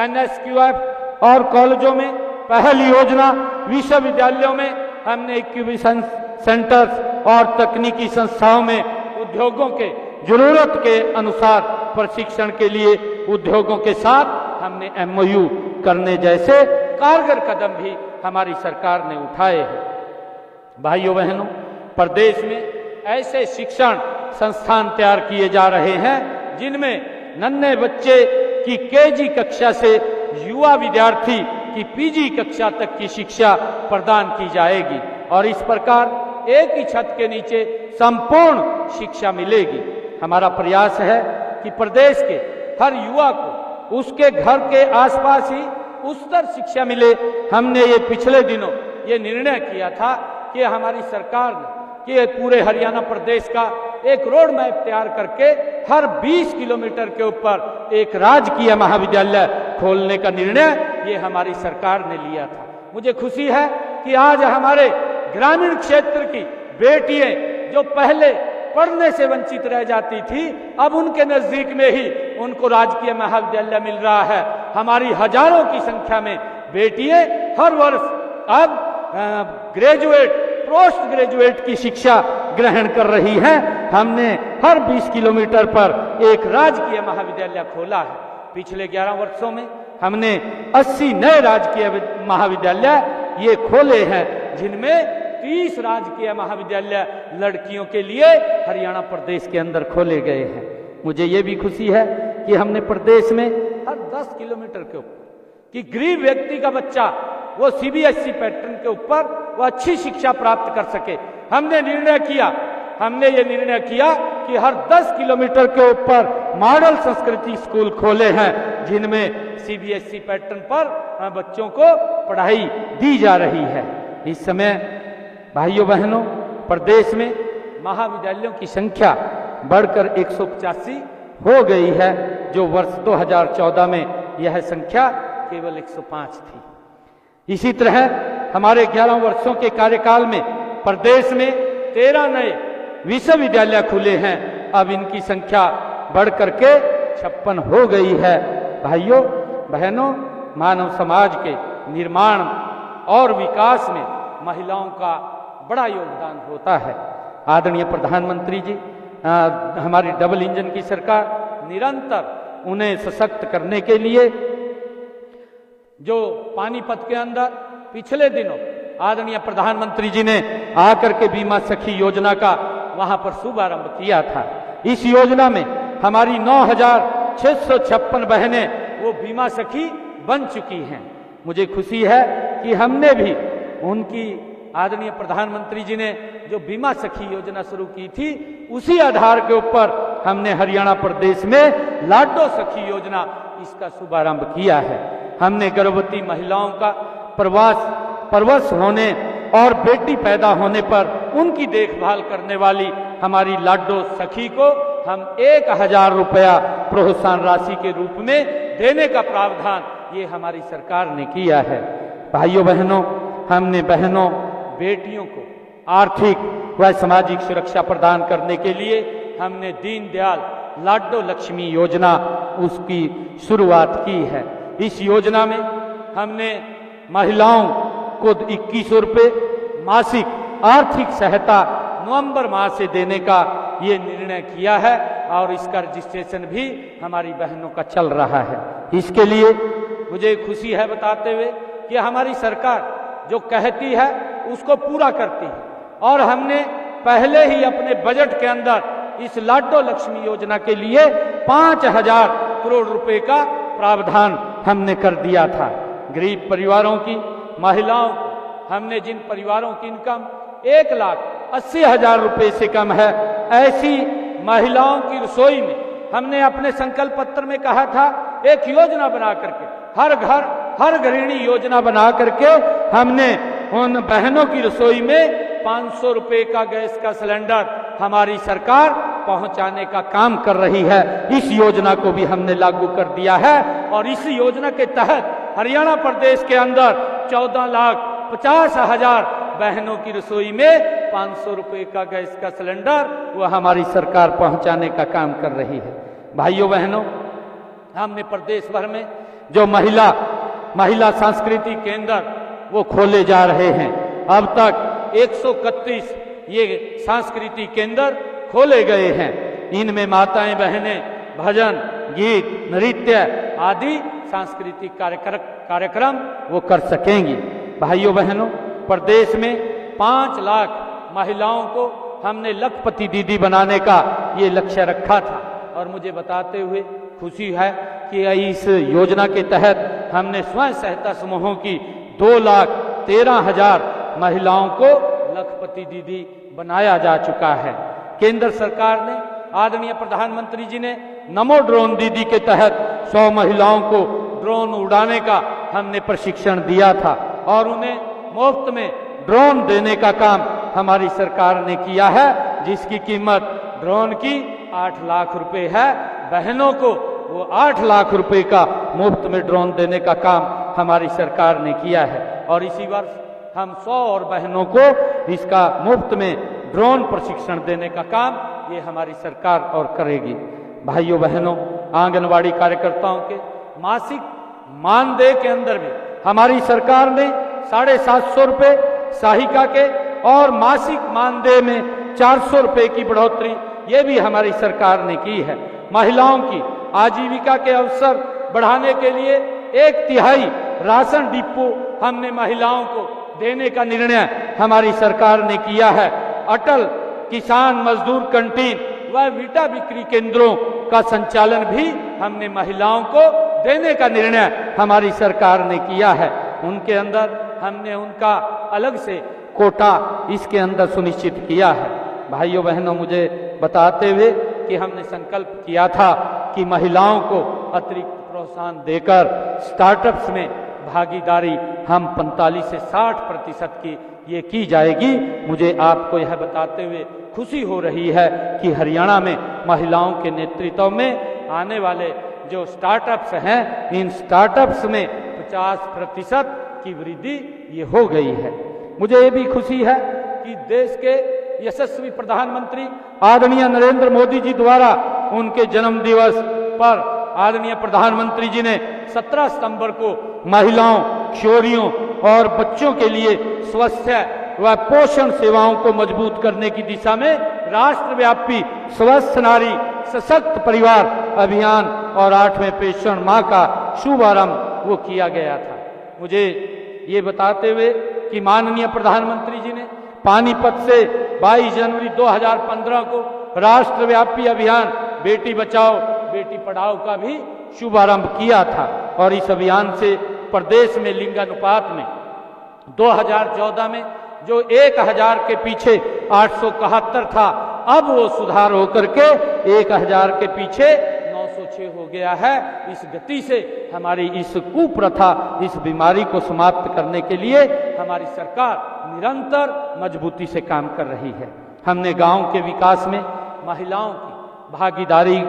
NSQF और कॉलेजों में पहल योजना, विश्वविद्यालयों में हमने इंक्यूबेशन सेंटर्स और तकनीकी संस्थाओं में उद्योगों के जरूरत के अनुसार प्रशिक्षण के लिए उद्योगों के साथ हमने MOU करने जैसे कारगर कदम भी हमारी सरकार ने उठाए हैं। भाइयों बहनों, प्रदेश में ऐसे शिक्षण संस्थान तैयार किए जा रहे हैं जिनमें नन्हे बच्चे की KG कक्षा से युवा विद्यार्थी की PG कक्षा तक की शिक्षा प्रदान की जाएगी और इस प्रकार एक ही छत के नीचे संपूर्ण शिक्षा मिलेगी। हमारा प्रयास है कि प्रदेश के हर युवा को उसके घर के आसपास ही उच्चतर शिक्षा मिले। हमने ये पिछले दिनों ये निर्णय किया था कि हमारी सरकार ने कि पूरे हरियाणा प्रदेश का एक रोड मैप तैयार करके हर 20 किलोमीटर के ऊपर एक राजकीय महाविद्यालय खोलने का निर्णय ये हमारी सरकार ने लिया था। मुझे खुशी है कि आज हमारे ग्रामीण क्षेत्र की बेटियां जो पहले पढ़ने से वंचित रह जाती थी, अब उनके नजदीक में ही उनको राजकीय महाविद्यालय मिल रहा है। हमारी हजारों की संख्या में बेटियां हर वर्ष अब ग्रेजुएट, पोस्ट ग्रेजुएट की शिक्षा ग्रहण कर रही हैं। हमने हर 20 किलोमीटर पर एक राजकीय महाविद्यालय खोला है। पिछले 11 वर्षों में हमने 80 नए राजकीय महाविद्यालय ये खोले हैं, जिनमें 30 राजकीय महाविद्यालय लड़कियों के लिए हरियाणा प्रदेश के अंदर खोले गए हैं। मुझे ये भी खुशी है कि हमने प्रदेश में हर 10 किलोमीटर के ऊपर कि गरीब व्यक्ति का बच्चा वो CBSE पैटर्न के ऊपर वो अच्छी शिक्षा प्राप्त कर सके। हमने ये निर्णय किया कि हर 10 किलोमीटर के ऊपर मॉडल संस्कृति स्कूल खोले हैं, जिनमें CBSE पैटर्न पर बच्चों को पढ़ाई दी जा रही है। इस समय भाइयों बहनों, प्रदेश में महाविद्यालयों की संख्या बढ़कर 185 हो गई है, जो वर्ष 2014 में यह संख्या केवल 105 थी। इसी तरह हमारे 11 वर्षों के कार्यकाल में प्रदेश में 13 नए विश्वविद्यालय खुले हैं। अब इनकी संख्या बढ़कर के 56 हो गई है। भाइयों बहनों, मानव समाज के निर्माण और विकास में महिलाओं का बड़ा योगदान होता है। आदरणीय प्रधानमंत्री जी, हमारी डबल इंजन की सरकार निरंतर उन्हें सशक्त करने के लिए, जो पानीपत के अंदर पिछले दिनों आदरणीय प्रधानमंत्री जी ने आकर के बीमा सखी योजना का वहां पर शुभारंभ किया था। इस योजना में हमारी 9,656 बहनें वो बीमा सखी बन चुकी हैं। मुझे खुशी है कि हमने भी उनकी, आदरणीय प्रधानमंत्री जी ने जो बीमा सखी योजना शुरू की थी, उसी आधार के ऊपर हमने हरियाणा प्रदेश में लाडो सखी योजना इसका शुभारंभ किया है। हमने गर्भवती महिलाओं का प्रवश होने और बेटी पैदा होने पर उनकी देखभाल करने वाली हमारी लाडो सखी को हम 1,000 रुपया प्रोत्साहन राशि के रूप में देने का प्रावधान ये हमारी सरकार ने किया है। भाइयों बहनों, हमने बहनों बेटियों को आर्थिक व सामाजिक सुरक्षा प्रदान करने के लिए हमने दीनदयाल लाडो लक्ष्मी योजना उसकी शुरुआत की है। इस योजना में हमने महिलाओं को 2100 रुपये मासिक आर्थिक सहायता नवंबर माह से देने का ये निर्णय किया है और इसका रजिस्ट्रेशन भी हमारी बहनों का चल रहा है। इसके लिए मुझे खुशी है बताते हुए कि हमारी सरकार जो कहती है उसको पूरा करती है और हमने पहले ही अपने बजट के अंदर इस लाडो लक्ष्मी योजना के लिए 5000 करोड़ रुपए का प्रावधान हमने कर दिया था। गरीब परिवारों की महिलाओं को हमने जिन परिवारों की इनकम 1,80,000 रुपए से कम है ऐसी महिलाओं की रसोई में हमने अपने संकल्प पत्र में कहा था एक योजना बना करके हर घर हर गृहिणी योजना बना करके हमने उन बहनों की रसोई में 500 रुपए का गैस का सिलेंडर हमारी सरकार पहुंचाने का काम कर रही है। इस योजना को भी हमने लागू कर दिया है और इस योजना के तहत हरियाणा प्रदेश के अंदर 14,50,000 बहनों की रसोई में 500 रुपए का गैस का सिलेंडर वो हमारी सरकार पहुंचाने का काम कर रही है। भाइयों बहनों, हमने प्रदेश भर में जो महिला सांस्कृतिक केंद्र वो खोले जा रहे हैं। अब तक 131 ये सांस्कृतिक केंद्र खोले गए हैं। इनमें माताएं बहनें भजन गीत नृत्य आदि सांस्कृतिक कार्यक्रम वो कर सकेंगी। भाइयों बहनों, प्रदेश में 5 लाख महिलाओं को हमने लखपति दीदी बनाने का ये लक्ष्य रखा था और मुझे बताते हुए खुशी है कि इस योजना के तहत हमने स्वयं सहायता समूहों की 2,13,000 महिलाओं को लखपति दीदी बनाया जा चुका है। केंद्र सरकार ने आदरणीय प्रधानमंत्री जी ने नमो ड्रोन दीदी के तहत 100 महिलाओं को ड्रोन उड़ाने का हमने प्रशिक्षण दिया था और उन्हें मुफ्त में ड्रोन देने का काम हमारी सरकार ने किया है, जिसकी कीमत ड्रोन की 8 लाख रुपए है। बहनों को वो 8 लाख रुपए का मुफ्त में ड्रोन देने का काम हमारी सरकार ने किया है और इसी वर्ष हम 100 और बहनों को इसका मुफ्त में ड्रोन प्रशिक्षण देने का काम ये हमारी सरकार और करेगी। भाइयों बहनों, आंगनवाड़ी कार्यकर्ताओं के मासिक मानदेय के अंदर भी हमारी सरकार ने 750 रुपए सहायिका के और मासिक मानदेय में 400 रुपए की बढ़ोतरी ये भी हमारी सरकार ने की है। महिलाओं की आजीविका के अवसर बढ़ाने के लिए 1/3 राशन डिपो हमने महिलाओं को देने का निर्णय हमारी सरकार ने किया है। अटल किसान मजदूर कैंटीन व विटा बिक्री केंद्रों का संचालन भी हमने महिलाओं को देने का निर्णय हमारी सरकार ने किया है। उनके अंदर हमने उनका अलग से कोटा इसके अंदर सुनिश्चित किया है। भाइयों बहनों, मुझे बताते हुए कि हमने संकल्प किया था कि महिलाओं को अतिरिक्त प्रोत्साहन देकर स्टार्टअप्स में भागीदारी हम 45 से 60% की ये की जाएगी। मुझे आपको यह बताते हुए खुशी हो रही है कि हरियाणा में महिलाओं के नेतृत्व में आने वाले जो स्टार्टअप्स हैं इन स्टार्टअप्स में 50% की वृद्धि ये हो गई है। मुझे ये भी खुशी है कि देश के यशस्वी प्रधानमंत्री आदरणीय नरेंद्र मोदी जी द्वारा उनके जन्म दिवस पर आदरणीय प्रधानमंत्री जी ने 17 सितंबर को महिलाओं, किशोरियों और बच्चों के लिए स्वास्थ्य व पोषण सेवाओं को मजबूत करने की दिशा में राष्ट्रव्यापी स्वस्थ नारी सशक्त परिवार अभियान और 8वें पोषण माह का शुभारंभ वो किया गया था। मुझे ये बताते हुए कि माननीय प्रधानमंत्री जी ने पानीपत से 22 जनवरी 2015 को राष्ट्रव्यापी अभियान बेटी बचाओ बेटी पढ़ाओ का भी शुभारंभ किया था और इस अभियान से प्रदेश में लिंगानुपात में 2014 में जो 1000 के पीछे 871 था, अब वो सुधार होकर के 1000 के पीछे 906 हो गया है। इस गति से हमारी इस कुप्रथा, इस बीमारी को समाप्त करने के लिए हमारी सरकार निरंतर मजबूती से काम कर रही है। हमने गांव के विकास में महिलाओं की भागीदारी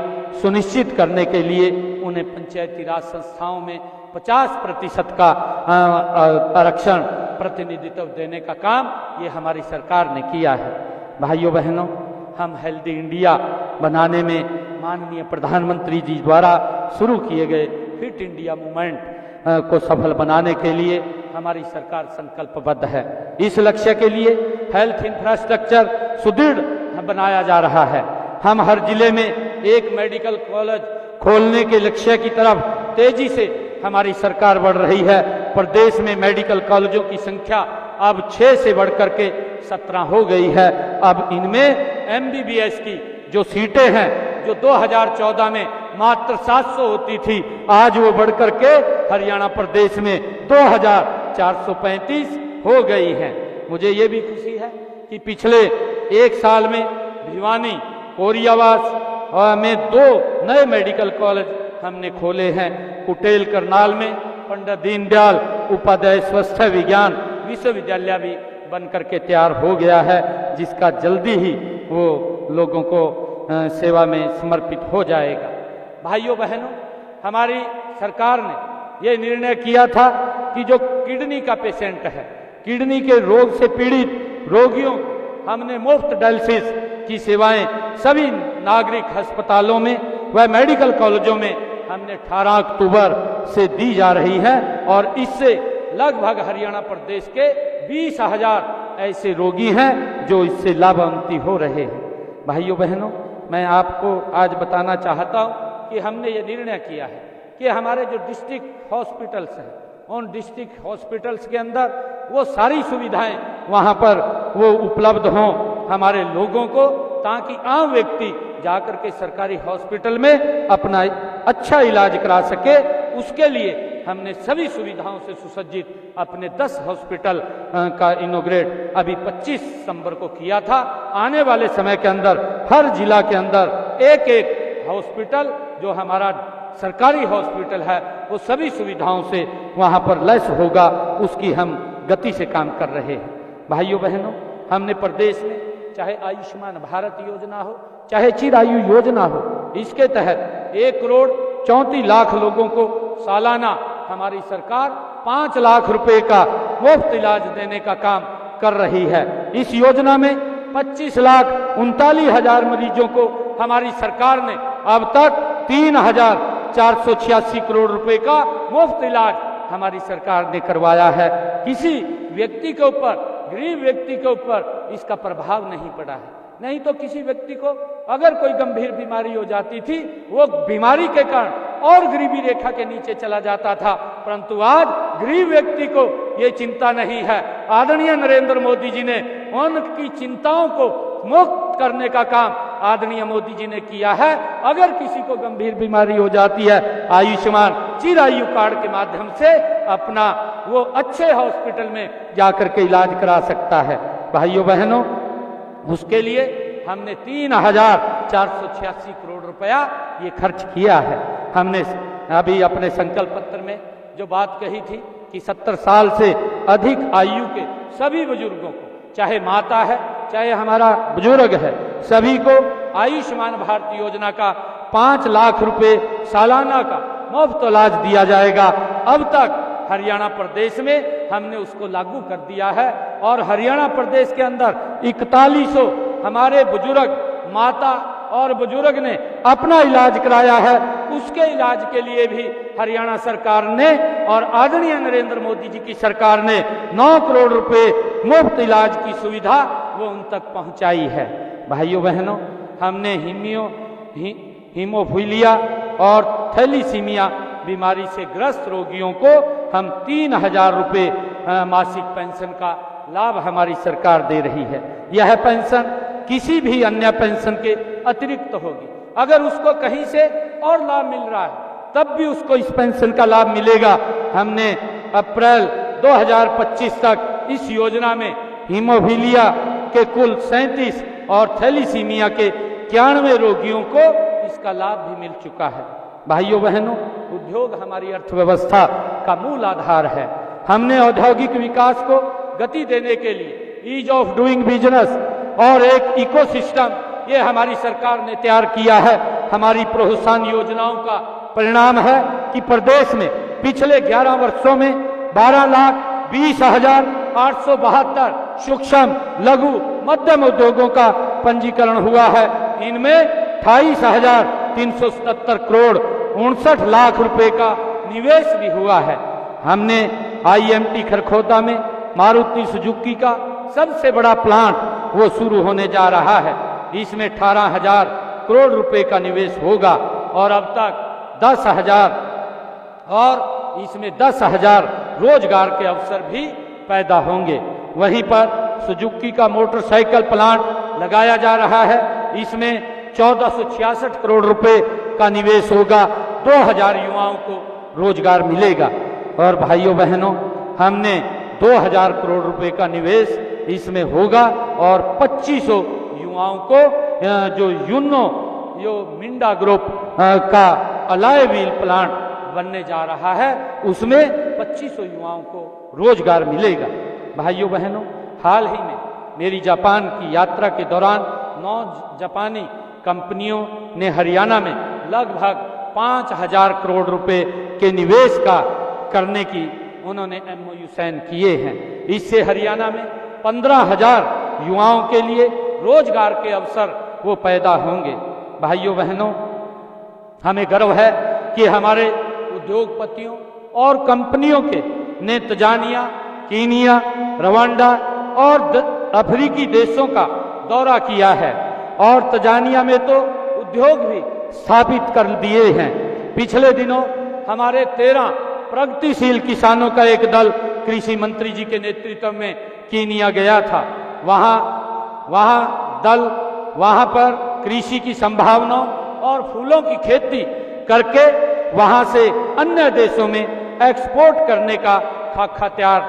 सुनिश्चित करने के लिए उन्हें पंचायती राज संस्थाओं में 50% का आरक्षण प्रतिनिधित्व देने का काम ये हमारी सरकार ने किया है। भाइयों बहनों, हम हेल्दी इंडिया बनाने में माननीय प्रधानमंत्री जी द्वारा शुरू किए गए फिट इंडिया मूवमेंट को सफल बनाने के लिए हमारी सरकार संकल्पबद्ध है। इस लक्ष्य के लिए हेल्थ इंफ्रास्ट्रक्चर सुदृढ़ बनाया जा रहा है। हम हर जिले में एक मेडिकल कॉलेज खोलने के लक्ष्य की तरफ तेजी से हमारी सरकार बढ़ रही है। प्रदेश में मेडिकल कॉलेजों की संख्या अब 6 से बढ़कर के 17 हो गई है। अब इनमें MBBS की जो सीटें हैं, जो 2014 में मात्र 700 होती थी, आज वो बढ़कर के हरियाणा प्रदेश में 2435 हो गई हैं। मुझे ये भी खुशी है कि पिछले एक साल में भिवानी, कोरियावास में 2 नए मेडिकल कॉलेज हमने खोले हैं। कुटेल करनाल में पंडित दीनदयाल उपाध्याय स्वास्थ्य विज्ञान विश्वविद्यालय भी बनकर के तैयार हो गया है, जिसका जल्दी ही वो लोगों को सेवा में समर्पित हो जाएगा। भाइयों बहनों, हमारी सरकार ने ये निर्णय किया था कि जो किडनी का पेशेंट है, किडनी के रोग से पीड़ित रोगियों को हमने मुफ्त डायलिसिस की सेवाएं सभी नागरिक अस्पतालों में व मेडिकल कॉलेजों में हमने 18 अक्टूबर से दी जा रही है और इससे लगभग हरियाणा प्रदेश के 20,000 ऐसे रोगी हैं जो इससे लाभान्वित हो रहे हैं। भाइयों बहनों, मैं आपको आज बताना चाहता हूं कि हमने ये निर्णय किया है कि हमारे जो डिस्ट्रिक्ट हॉस्पिटल्स हैं, उन डिस्ट्रिक्ट हॉस्पिटल्स के अंदर वो सारी सुविधाएं वहां पर वो उपलब्ध हों हमारे लोगों को, ताकि आम व्यक्ति जाकर के सरकारी हॉस्पिटल में अपना अच्छा इलाज करा सके। उसके लिए हमने सभी सुविधाओं से सुसज्जित अपने 10 हॉस्पिटल का इनॉग्रेट अभी 25 दिसंबर को किया था। आने वाले समय के अंदर हर जिला के अंदर एक हॉस्पिटल जो हमारा सरकारी हॉस्पिटल है वो सभी सुविधाओं से वहां पर लैस होगा, उसकी हम गति से काम कर रहे हैं। भाइयों बहनों, हमने प्रदेश में चाहे आयुष्मान भारत योजना हो, चाहे चिरायु योजना हो, इसके तहत 1,34,00,000 लोगों को सालाना हमारी सरकार 5 लाख रुपए का मुफ्त इलाज देने का काम कर रही है। इस योजना में 25,39,000 मरीजों को हमारी सरकार ने अब तक 3,486 करोड़ रुपए का मुफ्त इलाज हमारी सरकार ने करवाया है। किसी व्यक्ति के ऊपर, गरीब व्यक्ति के ऊपर इसका प्रभाव नहीं पड़ा है। नहीं तो किसी व्यक्ति को अगर कोई गंभीर बीमारी हो जाती थी, वो बीमारी के कारण और गरीबी रेखा के नीचे चला जाता था, परंतु आज गरीब व्यक्ति को ये चिंता नहीं है। आदरणीय नरेंद्र मोदी जी ने उनकी चिंताओं को मुक्त करने का काम आदरणीय मोदी जी ने किया है। अगर किसी को गंभीर बीमारी हो जाती है, आयुष्मान चिरायु कार्ड के माध्यम से अपना वो अच्छे हॉस्पिटल में जाकर के इलाज करा सकता है। भाइयों बहनों, उसके लिए हमने 3,486 करोड़ रुपया ये खर्च किया है। हमने अभी अपने संकल्प पत्र में जो बात कही थी कि 70 साल से अधिक आयु के सभी बुजुर्गों को, चाहे माता है चाहे हमारा बुजुर्ग है, सभी को आयुष्मान भारत योजना का 5 लाख रुपए सालाना का मुफ्त इलाज दिया जाएगा। अब तक हरियाणा प्रदेश में हमने उसको लागू कर दिया है और हरियाणा प्रदेश के अंदर 4100 हमारे बुजुर्ग माता और बुजुर्ग ने अपना इलाज कराया है। उसके इलाज के लिए भी हरियाणा सरकार ने और आदरणीय नरेंद्र मोदी जी की सरकार ने 9 करोड़ रुपए मुफ्त इलाज की सुविधा वो उन तक पहुंचाई है। भाइयों बहनों, हमने हीमोफीलिया और थैलीसीमिया बीमारी से ग्रस्त रोगियों को हम 3,000 रुपए मासिक पेंशन का लाभ हमारी सरकार दे रही है। यह पेंशन किसी भी अन्य पेंशन के अतिरिक्त होगी। अगर उसको कहीं से और लाभ मिल रहा है तब भी उसको इस पेंशन का लाभ मिलेगा। हमने अप्रैल 2025 तक इस योजना में हीमोफीलिया के कुल 37 और थैलीसीमिया के 91 रोगियों को इसका लाभ भी मिल चुका है। भाइयों बहनों, उद्योग हमारी अर्थव्यवस्था का मूल आधार है। हमने औद्योगिक विकास को गति देने के लिए ईज ऑफ डूइंग बिजनेस और एक इकोसिस्टम ये हमारी सरकार ने तैयार किया है। हमारी प्रोत्साहन योजनाओं का परिणाम है कि प्रदेश में पिछले 11 वर्षों में 12,20,000 872 सूक्ष्म लघु मध्यम उद्योगों का पंजीकरण हुआ है। इनमें 28,377 करोड़ 59 लाख रुपए का निवेश भी हुआ है। हमने IMT खरखोदा में मारुति सुजुकी का सबसे बड़ा प्लांट वो शुरू होने जा रहा है। इसमें 18,000 करोड़ रुपए का निवेश होगा और अब तक 10,000 और इसमें 10,000 रोजगार के अवसर भी पैदा होंगे। वहीं पर सुजुकी का मोटरसाइकिल प्लांट लगाया जा रहा है। इसमें 1466 करोड़ रुपए का निवेश होगा। 2,000 युवाओं को रोजगार मिलेगा। और भाइयों बहनों, हमने 2,000 करोड़ रुपए का निवेश इसमें होगा और 2500 युवाओं को जो यूनो जो मिंडा ग्रुप का अलाय व्हील प्लांट बनने जा रहा है, उसमें 2500 युवाओं को रोजगार मिलेगा। भाइयों बहनों, हाल ही में मेरी जापान की यात्रा के दौरान 9 जापानी कंपनियों ने हरियाणा में लगभग 5,000 करोड़ रुपए के निवेश का करने की उन्होंने MOU साइन किए हैं। इससे हरियाणा में 15,000 युवाओं के लिए रोजगार के अवसर वो पैदा होंगे। भाइयों बहनों, हमें गर्व है कि हमारे उद्योगपतियों और कंपनियों के ने तंजानिया, कीनिया, रवांडा और अफ्रीकी देशों का दौरा किया है और तंजानिया में तो उद्योग भी स्थापित कर दिए हैं। पिछले दिनों हमारे 13 प्रगतिशील किसानों का एक दल कृषि मंत्री जी के नेतृत्व में कीनिया गया था। वहां पर कृषि की संभावनाओं और फूलों की खेती करके वहां से अन्य देशों में एक्सपोर्ट करने का खाका तैयार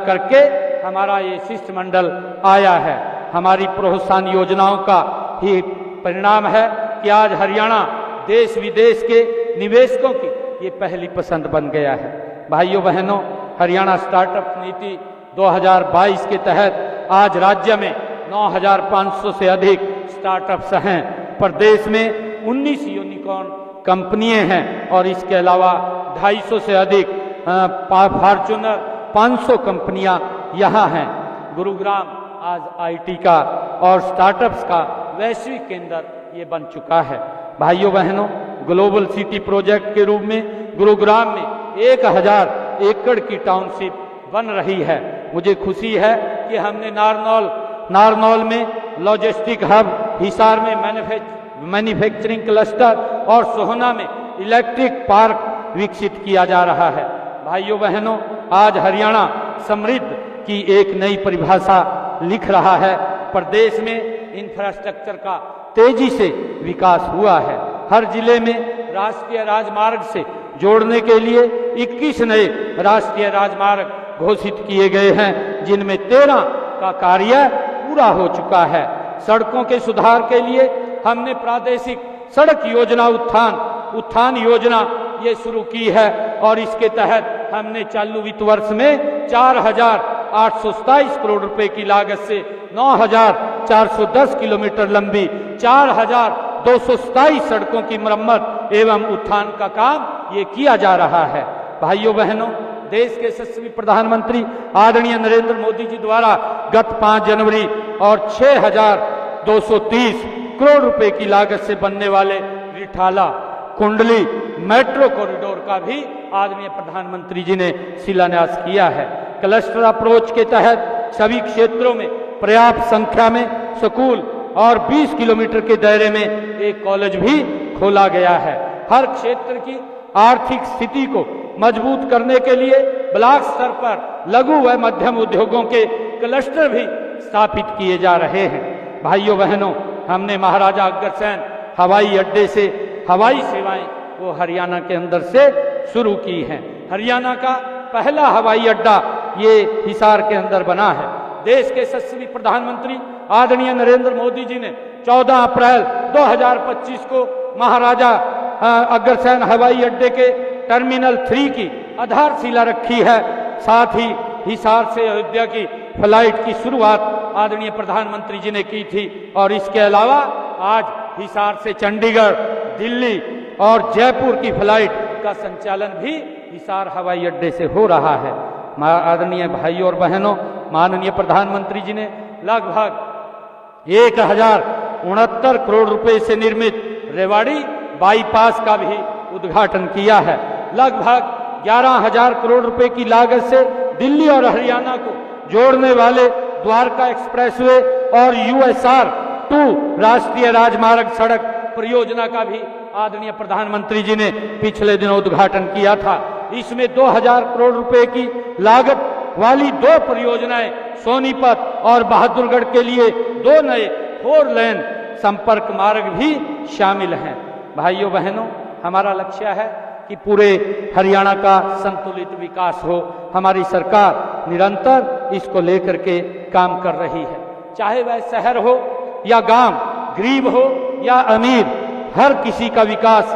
करके हमारा ये शिष्टमंडल आया है। हमारी प्रोत्साहन योजनाओं का ही परिणाम है कि आज हरियाणा देश विदेश के निवेशकों की ये पहली पसंद बन गया है। भाइयों बहनों, हरियाणा स्टार्टअप नीति 2022 के तहत आज राज्य में 9,500 से अधिक स्टार्टअप्स हैं। प्रदेश में 19 यूनिकॉर्न कंपनियां हैं और इसके अलावा 250 से अधिक फॉर्च्यूनर 500 कंपनियां यहाँ हैं। गुरुग्राम आज IT का और स्टार्टअप्स का वैश्विक केंद्र ये बन चुका है। भाइयों बहनों, ग्लोबल सिटी प्रोजेक्ट के रूप में गुरुग्राम में 1000 एकड़ की टाउनशिप बन रही है। मुझे खुशी है कि हमने नारनौल में लॉजिस्टिक हब, हिसार में मैन्युफैक्चरिंग क्लस्टर और सोहना में इलेक्ट्रिक पार्क विकसित किया जा रहा है। भाइयों बहनों, आज हरियाणा समृद्ध की एक नई परिभाषा लिख रहा है। प्रदेश में इंफ्रास्ट्रक्चर का तेजी से विकास हुआ है। हर जिले में राष्ट्रीय राजमार्ग से जोड़ने के लिए 21 नए राष्ट्रीय राजमार्ग घोषित किए गए हैं, जिनमें 13 का कार्य पूरा हो चुका है। सड़कों के सुधार के लिए हमने प्रादेशिक सड़क योजना उत्थान योजना ये शुरू की है और इसके तहत हमने चालू वित्त वर्ष में 4,827 करोड़ रुपए की लागत से 9,410 किलोमीटर लंबी 4,227 सड़कों की मरम्मत एवं उत्थान का काम ये किया जा रहा है। भाइयों बहनों, देश के यशस्वी प्रधानमंत्री आदरणीय नरेंद्र मोदी जी द्वारा गत 5 जनवरी और 6,230 करोड़ रुपए की लागत से बनने वाले रिठाला कुंडली मेट्रो कॉरिडोर का भी आदरणीय प्रधानमंत्री जी ने शिलान्यास किया है। क्लस्टर अप्रोच के तहत सभी क्षेत्रों में पर्याप्त संख्या में स्कूल और 20 किलोमीटर के दायरे में एक कॉलेज भी खोला गया है। हर क्षेत्र की आर्थिक स्थिति को मजबूत करने के लिए ब्लॉक स्तर पर लघु व मध्यम उद्योगों के क्लस्टर भी स्थापित किए जा रहे हैं। भाइयों बहनों, हमने महाराजा अग्रसेन हवाई अड्डे से हवाई सेवाएं वो हरियाणा के अंदर से शुरू की हैं। हरियाणा का पहला हवाई अड्डा ये हिसार के अंदर बना है। देश के यशस्वी प्रधानमंत्री आदरणीय नरेंद्र मोदी जी ने 14 अप्रैल 2025 को महाराजा अग्रसेन हवाई अड्डे के टर्मिनल 3 की आधारशिला रखी है। साथ ही हिसार से अयोध्या की फ्लाइट की शुरुआत आदरणीय प्रधानमंत्री जी ने की थी और इसके अलावा आज हिसार से चंडीगढ़, दिल्ली और जयपुर की फ्लाइट का संचालन भी हिसार हवाई अड्डे से हो रहा है। आदरणीय भाइयों और बहनों, माननीय प्रधानमंत्री जी ने लगभग 1069 करोड़ रुपए से निर्मित रेवाड़ी बाईपास का भी उद्घाटन किया है। लगभग 11,000 करोड़ रुपए की लागत से दिल्ली और हरियाणा को जोड़ने वाले द्वारका एक्सप्रेसवे और USR 2 राष्ट्रीय राजमार्ग सड़क परियोजना का भी आदरणीय प्रधानमंत्री जी ने पिछले दिनों उद्घाटन किया था। इसमें 2,000 करोड़ रुपए की लागत वाली 2 परियोजनाएं सोनीपत और बहादुरगढ़ के लिए 2 नए 4 लेन संपर्क मार्ग भी शामिल हैं। भाइयों बहनों, हमारा लक्ष्य है कि पूरे हरियाणा का संतुलित विकास हो। हमारी सरकार निरंतर इसको लेकर के काम कर रही है। चाहे वह शहर हो या गांव, गरीब हो या अमीर, हर किसी का विकास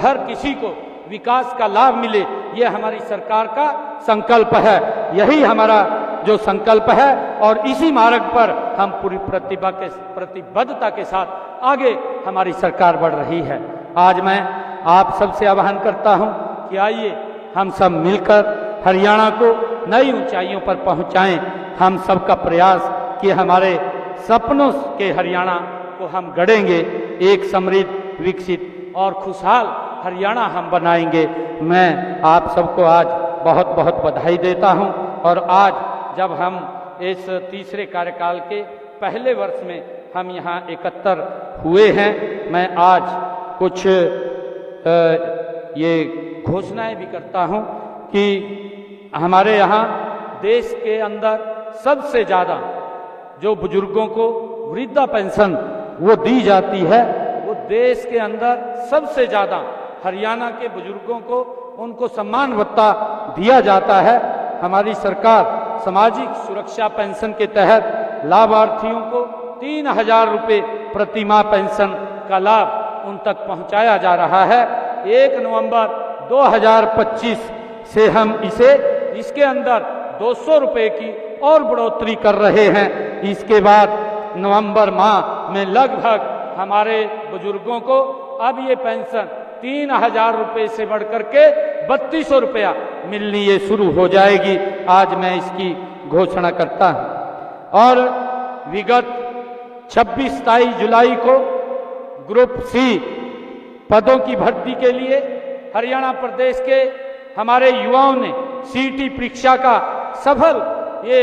हर किसी को विकास का लाभ मिले, यह हमारी सरकार का संकल्प है। यही हमारा जो संकल्प है और इसी मार्ग पर हम पूरी प्रतिबद्धता के साथ आगे हमारी सरकार बढ़ रही है। आज मैं आप सबसे आह्वान करता हूं कि आइए हम सब मिलकर हरियाणा को नई ऊंचाइयों पर पहुंचाएं। हम सबका प्रयास कि हमारे सपनों के हरियाणा को हम गढ़ेंगे, एक समृद्ध, विकसित और खुशहाल हरियाणा हम बनाएंगे। मैं आप सबको आज बहुत बहुत बधाई देता हूं। और आज जब हम इस तीसरे कार्यकाल के पहले वर्ष में हम यहाँ 71 हुए हैं, मैं आज कुछ ये घोषणाएं भी करता हूं कि हमारे यहाँ देश के अंदर सबसे ज़्यादा जो बुजुर्गों को वृद्धा पेंशन वो दी जाती है, वो देश के अंदर सबसे ज़्यादा हरियाणा के बुजुर्गों को उनको सम्मान भत्ता दिया जाता है। हमारी सरकार सामाजिक सुरक्षा पेंशन के तहत लाभार्थियों को 3,000 रुपये प्रति माह पेंशन का लाभ उन तक पहुंचाया जा रहा है। 1 नवंबर 2025 से हम इसके अंदर 200 रुपये की और बढ़ोतरी कर रहे हैं। इसके बाद नवंबर माह में लगभग हमारे बुजुर्गों को अब ये पेंशन 3,000 रुपये से बढ़कर के 3,200 रुपया मिलनी ये शुरू हो जाएगी। आज मैं इसकी घोषणा करता हूं। और विगत 26-27 जुलाई को ग्रुप C पदों की भर्ती के लिए हरियाणा प्रदेश के हमारे युवाओं ने CET परीक्षा का सफल ये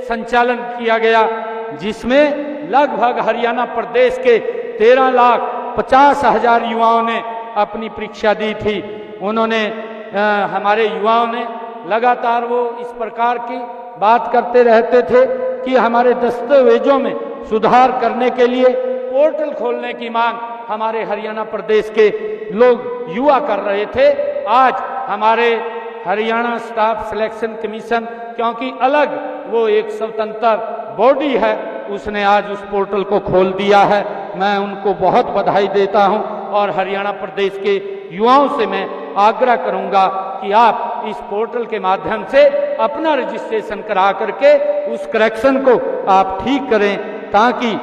संचालन किया गया, जिसमें लगभग हरियाणा प्रदेश के 13,50,000 युवाओं ने अपनी परीक्षा दी थी। उन्होंने हमारे युवाओं ने लगातार वो इस प्रकार की बात करते रहते थे कि हमारे दस्तावेजों में सुधार करने के लिए पोर्टल खोलने की मांग हमारे हरियाणा प्रदेश के लोग युवा कर रहे थे। आज हमारे हरियाणा स्टाफ सिलेक्शन कमीशन, क्योंकि अलग वो एक स्वतंत्र बॉडी है, उसने आज उस पोर्टल को खोल दिया है। मैं उनको बहुत बधाई देता हूं और हरियाणा प्रदेश के युवाओं से मैं आग्रह करूंगा कि आप इस पोर्टल के माध्यम से अपना रजिस्ट्रेशन करा करके उस करेक्शन को आप ठीक करें, ताकि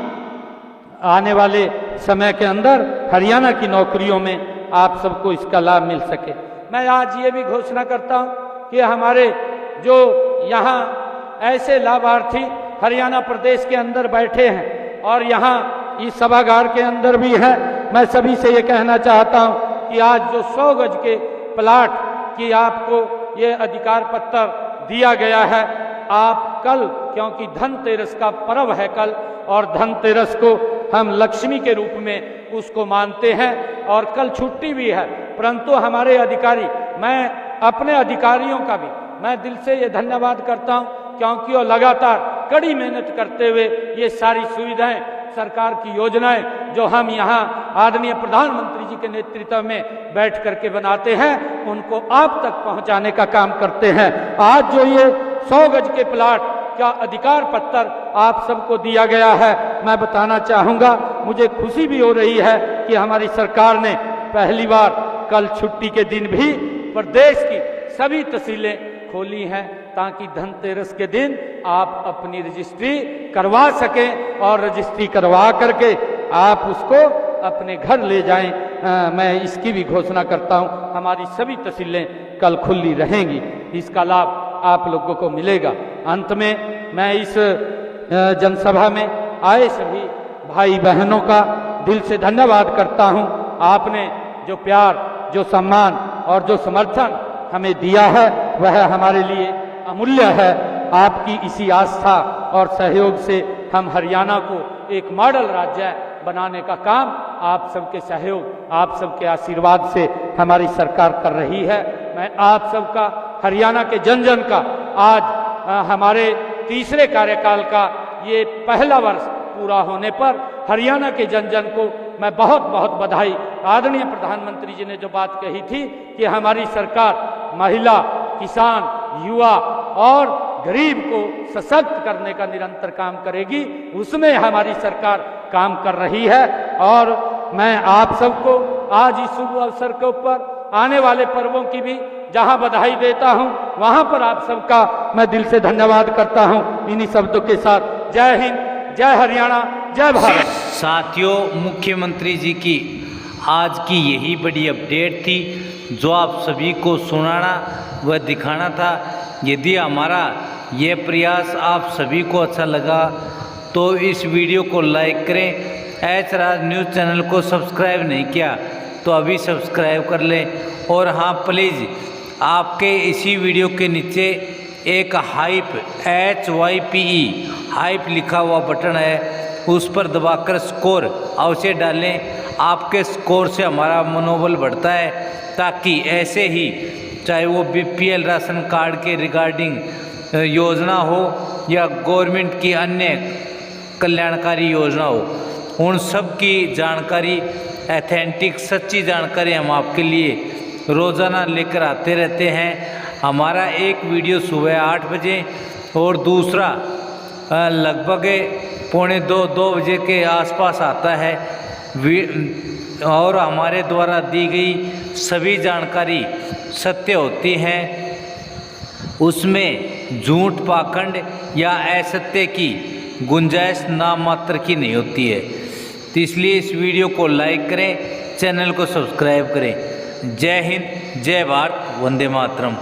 आने वाले समय के अंदर हरियाणा की नौकरियों में आप सबको इसका लाभ मिल सके। मैं आज ये भी घोषणा करता हूं कि हमारे जो यहाँ ऐसे लाभार्थी हरियाणा प्रदेश के अंदर बैठे हैं और यहाँ इस सभागार के अंदर भी हैं, मैं सभी से ये कहना चाहता हूं कि आज जो 100 गज के प्लाट की आपको ये अधिकार पत्र दिया गया है, आप कल, क्योंकि धनतेरस का पर्व है कल, और धनतेरस को हम लक्ष्मी के रूप में उसको मानते हैं और कल छुट्टी भी है, परंतु हमारे अधिकारी, मैं अपने अधिकारियों का भी मैं दिल से ये धन्यवाद करता हूं, क्योंकि वो लगातार कड़ी मेहनत करते हुए ये सारी सुविधाएं, सरकार की योजनाएं जो हम यहाँ आदरणीय प्रधानमंत्री जी के नेतृत्व में बैठ करके बनाते हैं, उनको आप तक पहुँचाने का काम करते हैं। आज जो ये 100 गज के प्लाट का अधिकार पत्र आप सबको दिया गया है, मैं बताना चाहूँगा, मुझे खुशी भी हो रही है कि हमारी सरकार ने पहली बार कल छुट्टी के दिन भी प्रदेश की सभी तहसीलें खोली हैं, ताकि धनतेरस के दिन आप अपनी रजिस्ट्री करवा सकें और रजिस्ट्री करवा करके आप उसको अपने घर ले जाएं। मैं इसकी भी घोषणा करता हूं, हमारी सभी तहसीलें कल खुली रहेंगी, इसका लाभ आप लोगों को मिलेगा। अंत में मैं इस जनसभा में आए सभी भाई बहनों का दिल से धन्यवाद करता हूं। आपने जो प्यार, जो सम्मान और जो समर्थन हमें दिया है वह हमारे लिए अमूल्य है। आपकी इसी आस्था और सहयोग से हम हरियाणा को एक मॉडल राज्य बनाने का काम आप सबके सहयोग, आप सबके आशीर्वाद से हमारी सरकार कर रही है। मैं आप सबका, हरियाणा के जन जन का आज हमारे तीसरे कार्यकाल का ये पहला वर्ष पूरा होने पर हरियाणा के जन जन को मैं बहुत बहुत बधाई। आदरणीय प्रधानमंत्री जी ने जो बात कही थी कि हमारी सरकार महिला, किसान, युवा और गरीब को सशक्त करने का निरंतर काम करेगी, उसमें हमारी सरकार काम कर रही है। और मैं आप सबको आज इस शुभ अवसर के ऊपर आने वाले पर्वों की भी जहां बधाई देता हूं, वहां पर आप सबका मैं दिल से धन्यवाद करता हूं। इन्हीं शब्दों के साथ जय हिंद, जय हरियाणा, जय भारत। साथियों, मुख्यमंत्री जी की आज की यही बड़ी अपडेट थी जो आप सभी को सुनाना व दिखाना था। यदि हमारा ये प्रयास आप सभी को अच्छा लगा तो इस वीडियो को लाइक करें। एच राज न्यूज़ चैनल को सब्सक्राइब नहीं किया तो अभी सब्सक्राइब कर लें। और हाँ, प्लीज़ आपके इसी वीडियो के नीचे एक हाइप HYPE हाइप लिखा हुआ बटन है, उस पर दबाकर स्कोर अवश्य डालें। आपके स्कोर से हमारा मनोबल बढ़ता है, ताकि ऐसे ही चाहे वो BPL राशन कार्ड के रिगार्डिंग योजना हो या गवर्नमेंट की अन्य कल्याणकारी योजना हो, उन सब की जानकारी, ऑथेंटिक सच्ची जानकारी हम आपके लिए रोज़ाना लेकर आते रहते हैं। हमारा एक वीडियो सुबह 8 बजे और दूसरा लगभग 1:45-2 बजे के आसपास आता है। और हमारे द्वारा दी गई सभी जानकारी सत्य होती हैं, उसमें झूठ, पाखंड या असत्य की गुंजाइश नाम मात्र की नहीं होती है। तो इसलिए इस वीडियो को लाइक करें, चैनल को सब्सक्राइब करें। जय हिंद, जय भारत, वंदे मातरम।